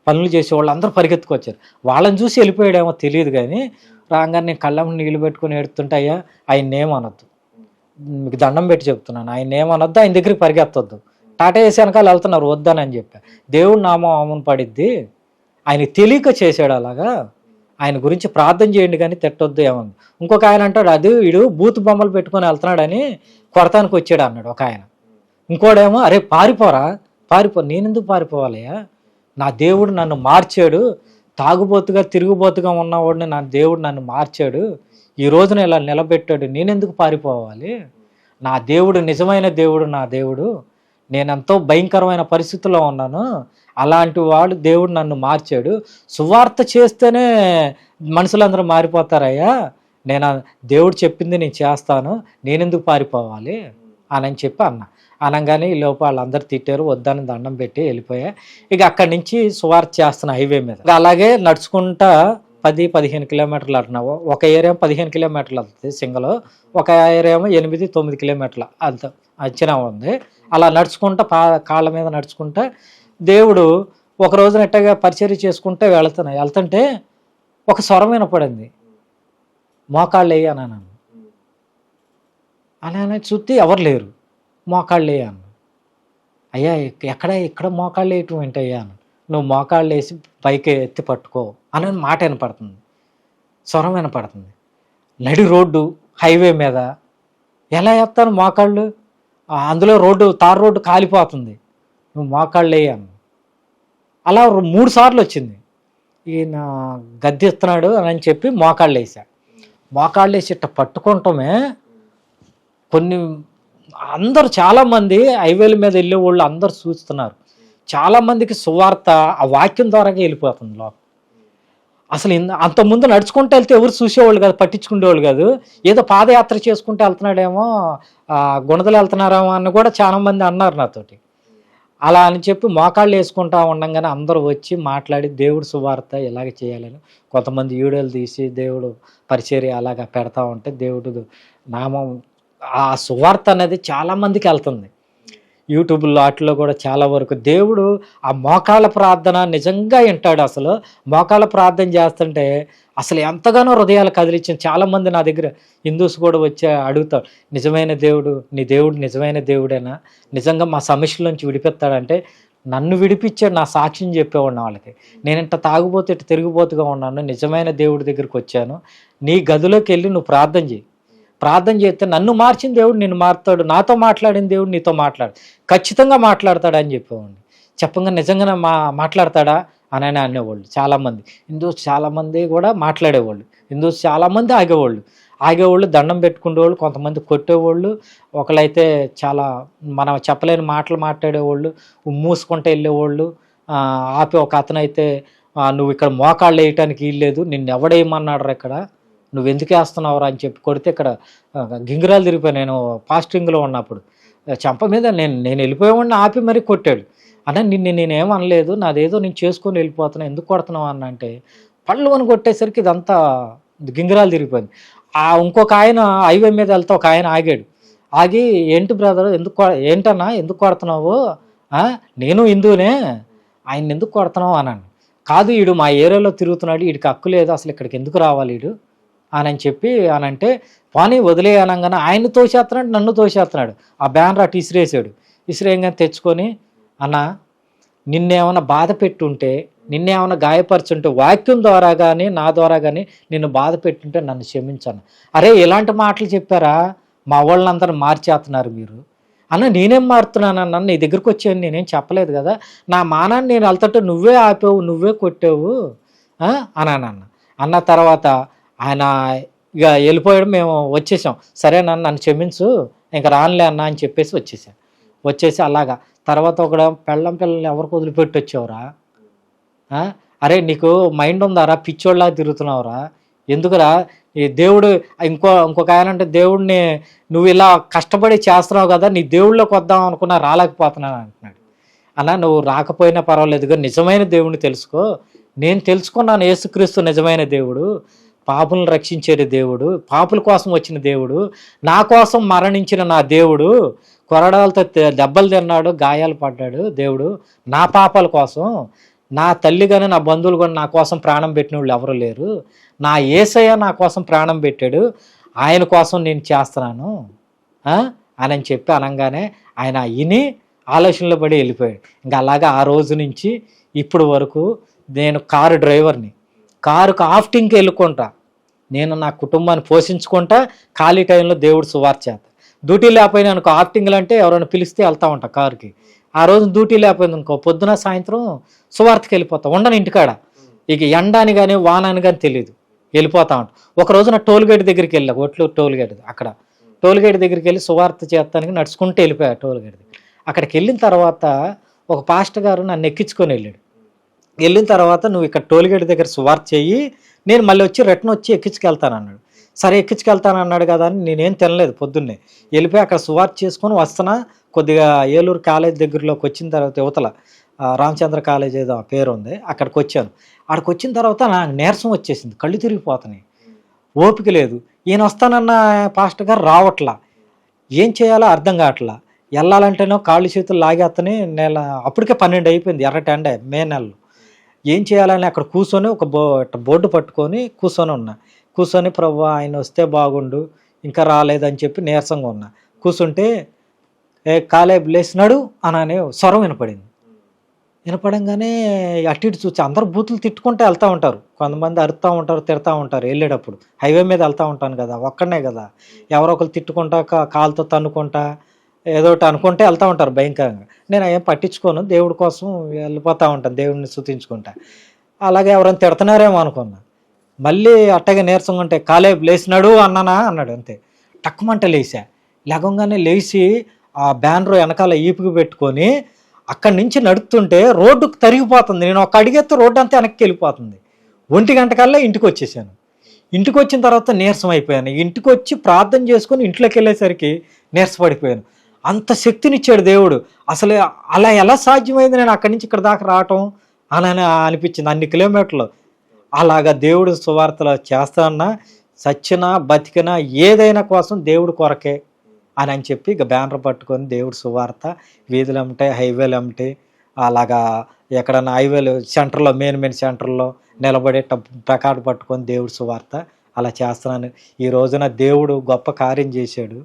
A: పనులు చేసే వాళ్ళు అందరూ పరిగెత్తుకొచ్చారు. వాళ్ళని చూసి వెళ్ళిపోయాడేమో తెలియదు, కానీ రాగానే నేను కళ్ళమ్మకి నీళ్ళు పెట్టుకొని ఏడుతుంటే, అయ్యా ఆయన ఏమనొద్దు, మీకు దండం పెట్టి చెప్తున్నాను, ఆయన ఏమనొద్దు, ఆయన దగ్గరికి పరిగెత్తొద్దు, టాటా వేసి వెనకాల వెళ్తున్నారు వద్దని చెప్పా. దేవుడు నామం అమలు పడిద్ది, ఆయనకి తెలియక చేశాడు అలాగా, ఆయన గురించి ప్రార్థన చేయండి కానీ తిట్టొద్దు ఏమన్నా. ఇంకొక ఆయన అంటాడు, అది వీడు బూత్ బొమ్మలు పెట్టుకొని వెళ్తున్నాడని కొడతానికి వచ్చాడు అన్నాడు ఒక ఆయన. ఇంకోడేమో, అరే పారిపో. నేనెందుకు పారిపోవాలయ్యా, నా దేవుడు నన్ను మార్చాడు, తాగుబోతుగా తిరుగుబోతుగా ఉన్నవాడిని నా దేవుడు నన్ను మార్చాడు, ఈ రోజున ఇలా నిలబెట్టాడు, నేనెందుకు పారిపోవాలి, నా దేవుడు నిజమైన దేవుడు, నా దేవుడు, నేనెంతో భయంకరమైన పరిస్థితుల్లో ఉన్నాను, అలాంటి వాడు దేవుడు నన్ను మార్చాడు, సువార్త చేస్తేనే మనుషులందరూ మారిపోతారయ్యా, నేను దేవుడు చెప్పింది నేను చేస్తాను, నేనెందుకు పారిపోవాలి అని చెప్పి అన్న. అనగానే ఈ లోపు వాళ్ళందరూ తిట్టారు, వద్దని దండం పెట్టి వెళ్ళిపోయా. ఇక అక్కడి నుంచి సువార్త చేస్తున్న హైవే మీద అలాగే నడుచుకుంటా 10-15 కిలోమీటర్లు అంటున్నావు. ఒక ఏరియా 15 కిలోమీటర్లు వెళ్తుంది సింగల్, ఒక ఏరియా 8-9 కిలోమీటర్లు అంత అంచనా ఉంది. అలా నడుచుకుంటా కాళ్ళ మీద నడుచుకుంటా దేవుడు ఒక రోజున ఎట్టగా పరిచర్య చేసుకుంటే వెళ్తుంటే ఒక స్వరం వినపడింది, మోకాళ్ళు వేయను అలా చుట్టి ఎవరు లేరు, మోకాళ్ళు వేయను. అయ్యా ఇక్కడ మోకాళ్ళు వేయటం ఏంటయ్యా, నువ్వు మోకాళ్ళు వేసి పైకి ఎత్తి పట్టుకో అని మాట వినపడుతుంది, స్వరం వినపడుతుంది. నడి రోడ్డు హైవే మీద ఎలా వేస్తాను మోకాళ్ళు, అందులో తార్ రోడ్డు కాలిపోతుంది, నువ్వు మోకాళ్ళు వేయను. అలా 3 సార్లు వచ్చింది. ఈయన గద్దెస్తున్నాడు అని చెప్పి మోకాళ్ళు వేసా. మోకాళ్ళు వేసి ఇట్ట పట్టుకుంటామే అందరూ చాలామంది హైవేల మీద వెళ్ళే వాళ్ళు అందరూ చూస్తున్నారు. చాలామందికి సువార్త ఆ వాక్యం ద్వారాగా వెళ్ళిపోతుంది లోపల. అసలు అంతకుముందు నడుచుకుంటూ వెళ్తే ఎవరు చూసేవాళ్ళు కాదు, పట్టించుకునేవాళ్ళు కాదు. ఏదో పాదయాత్ర చేసుకుంటూ వెళ్తున్నాడేమో, గుణదలు వెళ్తున్నారేమో అని కూడా చాలామంది అన్నారు నాతోటి. అలా అని చెప్పి మోకాళ్ళు వేసుకుంటా ఉండగానే అందరూ వచ్చి మాట్లాడి దేవుడు సువార్త ఇలాగ చేయాలని కొంతమంది వీడియోలు తీసి దేవుడు పరిచర్య అలాగా పెడతా ఉంటే దేవుడు నామం ఆ సువార్త అనేది చాలామందికి వెళ్తుంది. యూట్యూబ్లో వాటిలో కూడా చాలా వరకు దేవుడు ఆ మోకాళ్ళ ప్రార్థన నిజంగా వింటాడు. అసలు మోకాళ్ళ ప్రార్థన చేస్తుంటే అసలు ఎంతగానో హృదయాలు కదిలించింది. చాలామంది నా దగ్గర హిందూస్ కూడా వచ్చి అడుగుతాడు, నిజమైన దేవుడు, నీ దేవుడు నిజమైన దేవుడేనా, నిజంగా మా సమస్యల నుంచి విడిపిస్తాడంటే నన్ను విడిపించాడు, నా సాక్ష్యం చెప్పేవాడిని వాళ్ళకి. నేను ఇంత తాగుబోతు ఇట్ట తిరిగిపోతుగా ఉన్నాను, నిజమైన దేవుడి దగ్గరికి వచ్చాను, నీ గదిలోకి వెళ్ళి నువ్వు ప్రార్థన చేస్తే నన్ను మార్చిన దేవుడు నిన్ను మారుతాడు, నాతో మాట్లాడిన దేవుడు నీతో ఖచ్చితంగా మాట్లాడతాడు అని చెప్పేవాడిని. చెప్పంగా నిజంగానే మాట్లాడతాడా అని అనేవాళ్ళు చాలామంది. హిందూస్ చాలామంది కూడా మాట్లాడేవాళ్ళు, హిందూస్ చాలామంది ఆగేవాళ్ళు దండం పెట్టుకునేవాళ్ళు, కొంతమంది కొట్టేవాళ్ళు, ఒకళ్ళైతే చాలా మనం చెప్పలేని మాటలు మాట్లాడేవాళ్ళు, మూసుకుంటూ వెళ్ళేవాళ్ళు. ఆపి ఒక అతనైతే నువ్వు ఇక్కడ మోకాళ్ళు వేయటానికి వీల్లేదు, నిన్ను ఎవడేయమన్నాడు ఇక్కడ, నువ్వు ఎందుకు వేస్తున్నావురా అని చెప్పి కొడితే ఇక్కడ గింగిరాలు తిరిగిపోయి నేను ఫాస్టింగ్లో ఉన్నప్పుడు చంప మీద నేను వెళ్ళిపోయేవాడిని ఆపి మరీ కొట్టాడు. అన్న నిన్ను నేనేమనలేదు, నాదేదో నేను చేసుకొని వెళ్ళిపోతున్నా, ఎందుకు కొడుతున్నావు అన్న అంటే పళ్ళు అని కొట్టేసరికి ఇదంతా గింగిరాలు తిరిగిపోయింది. ఇంకొక ఆయన హైవే మీద వెళ్తే ఒక ఆయన ఆగాడు. ఆగి ఏంటి బ్రదర్ ఏంటన్నా ఎందుకు కొడుతున్నావు, నేను హిందువునే, ఆయన ఎందుకు కొడుతున్నావు అన్నాను. కాదు వీడు మా ఏరియాలో తిరుగుతున్నాడు, వీడికి హక్కు లేదు, అసలు ఇక్కడికి ఎందుకు రావాలి వీడు అని చెప్పి అంటే పోనీ వదిలే అనగానే ఆయన తోసేస్తున్నాడు, నన్ను తోసేస్తున్నాడు. ఆ బ్యానర్ అటు ఇసిరేసాడు. ఇసిరేయంగా తెచ్చుకొని అన్న నిన్నేమైనా బాధ పెట్టుంటే, నిన్నేమైనా గాయపరుచుంటే వాక్యం ద్వారా కానీ నా ద్వారా కానీ నిన్ను బాధ పెట్టుంటే నన్ను క్షమించాను. అరే ఇలాంటి మాటలు చెప్పారా, మా వాళ్ళందరూ మార్చేస్తున్నారు మీరు అన్న. నేనేం మారుతున్నానన్న, నీ దగ్గరికి వచ్చాను, నేనేం చెప్పలేదు కదా, నా మానాన్ని నేను వెళ్తుంటే నువ్వే ఆపావు, నువ్వే కొట్టావు అన్నానన్న. అన్న తర్వాత ఆయన ఇక వెళ్ళిపోయాడు, మేము వచ్చేసాం. సరే నన్ను క్షమించు, ఇంకా రానులే అన్న అని చెప్పేసి వచ్చేసి అలాగా. తర్వాత ఒక పిల్లల్ని ఎవరికి వదిలిపెట్టి వచ్చావురా, అరే నీకు మైండ్ ఉందారా, పిచ్చోళ్ళలా తిరుగుతున్నావురా, ఎందుకురా ఈ దేవుడు ఇంకొక ఆయన అంటే దేవుడిని నువ్వు ఇలా కష్టపడి చేస్తున్నావు కదా, నీ దేవుళ్ళలోకి వద్దాం అనుకున్నా రాలేకపోతున్నాను అంటున్నాడు. అలా నువ్వు రాకపోయినా పర్వాలేదుగా, నిజమైన దేవుడిని తెలుసుకో, నేను తెలుసుకున్నాను యేసుక్రీస్తు నిజమైన దేవుడు, పాపులను రక్షించే దేవుడు, పాపుల కోసం వచ్చిన దేవుడు, నా కోసం మరణించిన నా దేవుడు, కొరడాలతో దెబ్బలు తిన్నాడు, గాయాలు పడ్డాడు దేవుడు నా పాపాల కోసం. నా తల్లి కానీ నా బంధువులు కానీ నా కోసం ప్రాణం పెట్టిన వాళ్ళు ఎవరు లేరు, నా యేసయ్య నా కోసం ప్రాణం పెట్టాడు, ఆయన కోసం నేను చేస్తున్నాను అని చెప్పి అనగానే ఆయన విని ఆలోచనలో పడి వెళ్ళిపోయాడు. ఇంకా అలాగా ఆ రోజు నుంచి ఇప్పుడు వరకు నేను కారు డ్రైవర్ని, కారుకు ఆఫ్టింగ్కి వెళ్ళుకుంటా, నేను నా కుటుంబాన్ని పోషించుకుంటా, ఖాళీ టైంలో దేవుడు సువార్త చేత. డ్యూటీ లేకపోయినా అనుకో, ఆఫ్టింగ్లు అంటే ఎవరైనా పిలిస్తే వెళ్తూ ఉంటా కారుకి. ఆ రోజు డ్యూటీ లేకపోయింది అనుకో, పొద్దున సాయంత్రం సువార్తకి వెళ్ళిపోతా, ఉండను ఇంటికాడ. ఇక ఎండాని కానీ వానాని కానీ తెలియదు, వెళ్ళిపోతా ఉంటా. ఒక రోజు నా టోల్గేట్ దగ్గరికి వెళ్ళా, ఒట్లూరు టోల్గేట్, అక్కడ టోల్గేట్ దగ్గరికి వెళ్ళి సువార్త చేస్తానికి నడుచుకుంటూ వెళ్ళిపోయా టోల్గేట్ దగ్గర. అక్కడికి వెళ్ళిన తర్వాత ఒక పాస్టర్ గారు నన్ను ఎక్కించుకొని వెళ్ళిన తర్వాత నువ్వు ఇక్కడ టోల్గేట్ దగ్గర సువార్త చెయ్యి, నేను మళ్ళీ వచ్చి రిటర్న్ వచ్చి ఎక్కించుకెళ్తాను అన్నాడు. సరే ఎక్కించుకెళ్తాను అన్నాడు కదా అని నేనేం తినలేదు, పొద్దున్నే వెళ్ళిపోయి అక్కడ సువార్త చేసుకొని వస్తున్నా. కొద్దిగా ఏలూరు కాలేజ్ దగ్గరలోకి వచ్చిన తర్వాత యువతల రామచంద్ర కాలేజ్ ఏదో పేరు ఉంది, అక్కడికి వచ్చాను. అక్కడికి వచ్చిన తర్వాత నాకు నీరసం వచ్చేసింది, కళ్ళు తిరిగిపోతున్నాయి, ఓపిక లేదు. ఈయన వస్తానన్న పాస్టర్ గారు రావట్లా, ఏం చేయాలో అర్థం కావట్లా. వెళ్ళాలంటేనో కాళ్ళు చేతులు లాగేస్తని అప్పటికే 12 అయిపోయింది, ఎర్రటి ఎండే, మే నెలలో. ఏం చేయాలని అక్కడ కూర్చొని ఒక బోర్డు పట్టుకొని కూర్చొని ప్రభు ఆయన వస్తే బాగుండు, ఇంకా రాలేదని చెప్పి నీరసంగా ఉన్నా. కూర్చుంటే కాలేబ్ లేచినాడు అననే స్వరం వినపడంగానే అటు ఇటు చూసి అందరు బూతులు తిట్టుకుంటూ వెళ్తూ ఉంటారు, కొంతమంది అరుస్తూ ఉంటారు, తిడతా ఉంటారు. వెళ్ళేటప్పుడు హైవే మీద వెళ్తూ ఉంటాను కదా, ఒక్కడనే కదా, ఎవరో ఒకరు తిట్టుకుంటా కాలుతో తన్నుకుంటా ఏదో ఒకటి అనుకుంటే వెళ్తూ ఉంటారు భయంకరంగా. నేను ఏం పట్టించుకోను, దేవుడి కోసం వెళ్ళిపోతూ ఉంటాను, దేవుడిని స్తుతించుకుంటా. అలాగే ఎవరైనా తిడుతున్నారేమో అనుకున్నా. మళ్ళీ అట్టగా నీరసంగా ఉంటే కాలేబ్ లేచినాడు అన్నాడు, అంతే. టక్కుమంట లేగంగానే లేచి ఆ బ్యానర్ వెనకాల ఈపుకి పెట్టుకొని అక్కడి నుంచి నడుస్తుంటే రోడ్డుకు తరిగిపోతుంది. నేను ఒక అడిగేస్తే రోడ్డు అంతా వెనక్కి వెళ్ళిపోతుంది. 1 గంట కల్లా ఇంటికి వచ్చేసాను. ఇంటికి వచ్చిన తర్వాత నీరసం అయిపోయాను. ఇంటికి వచ్చి ప్రార్థన చేసుకొని ఇంట్లోకి వెళ్ళేసరికి నీరసపడిపోయాను. అంత శక్తినిచ్చాడు దేవుడు. అసలు అలా ఎలా సాధ్యమైంది నేను అక్కడి నుంచి ఇక్కడ దాకా రావటం అని అనిపించింది, అన్ని కిలోమీటర్లు. అలాగా దేవుడు సువార్తలు చేస్తానన్నా, సచ్చినా బతికినా ఏదైనా కోసం దేవుడు కొరకే అని చెప్పి ఇక బ్యానర్ పట్టుకొని దేవుడు సువార్త వీధులు అమ్మటే, హైవేలు అమ్మటే, అలాగా ఎక్కడన్నా హైవేలు సెంటర్లో మెయిన్ సెంటర్లో నిలబడే ప్లకార్డు పట్టుకొని దేవుడు సువార్త అలా చేస్తున్నాను. ఈ రోజున దేవుడు గొప్ప కార్యం చేశాడు.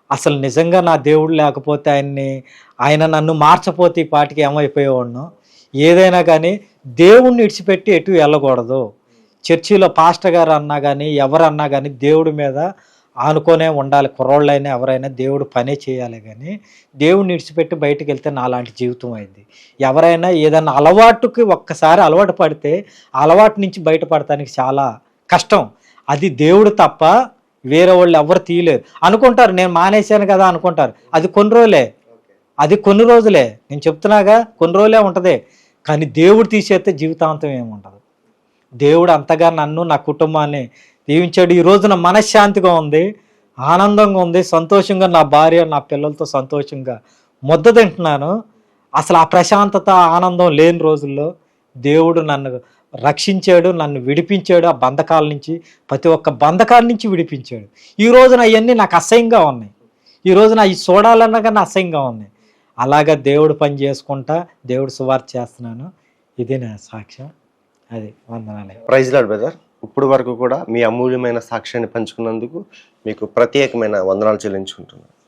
A: అసలు నిజంగా నా దేవుడు లేకపోతే ఆయన నన్ను మార్చపోతే ఈ పాటికి ఏమైపోయేవాడినో. ఏదైనా కానీ దేవుణ్ణి విడిచిపెట్టి ఎటు వెళ్ళకూడదు. చర్చిలో పాస్టర్ గారు అన్నా కానీ ఎవరన్నా కానీ దేవుడి మీద ఆనుకొనే ఉండాలి. కుర్రోళ్ళైనా ఎవరైనా దేవుడు పనే చేయాలి, కానీ దేవుడిని విడిచిపెట్టి బయటకు వెళ్తే నాలాంటి జీవితం అయింది. ఎవరైనా ఏదైనా అలవాటుకి ఒక్కసారి అలవాటు పడితే అలవాటు నుంచి బయటపడటానికి చాలా కష్టం. అది దేవుడు తప్ప వేరే వాళ్ళు ఎవరు తీయలేరు. అనుకుంటారు నేను మానేశాను కదా అనుకుంటారు, అది కొన్ని రోజులే, నేను చెప్తున్నాగా కొన్ని రోజులే ఉంటుంది. కానీ దేవుడు తీసేస్తే జీవితాంతం ఏముండదు. దేవుడు అంతగా నన్ను నా కుటుంబాన్ని దీవించాడు. ఈ రోజున మనశ్శాంతిగా ఉంది, ఆనందంగా ఉంది, సంతోషంగా నా భార్య నా పిల్లలతో సంతోషంగా ముద్ద తింటున్నాను. అసలు ఆ ప్రశాంతత ఆనందం లేని రోజుల్లో దేవుడు నన్ను రక్షించాడు, నన్ను విడిపించాడు ఆ బంధకాల నుంచి, ప్రతి ఒక్క బంధకాల నుంచి విడిపించాడు. ఈ రోజున అవన్నీ నాకు అసహ్యంగా ఉన్నాయి, ఈ రోజున అవి చూడాలన్నా కానీ అసహ్యంగా ఉన్నాయి. అలాగా దేవుడు పని చేసుకుంటా దేవుడు సువార్త చేస్తున్నాను. ఇది నా సాక్ష్యం. అది వందనాలే.
C: Praise lord brother. ఇప్పుడు వరకు కూడా మీ అమూల్యమైన సాక్ష్యాన్ని పంచుకున్నందుకు మీకు ప్రత్యేకమైన వందనాలు చెల్లించుకుంటున్నాను.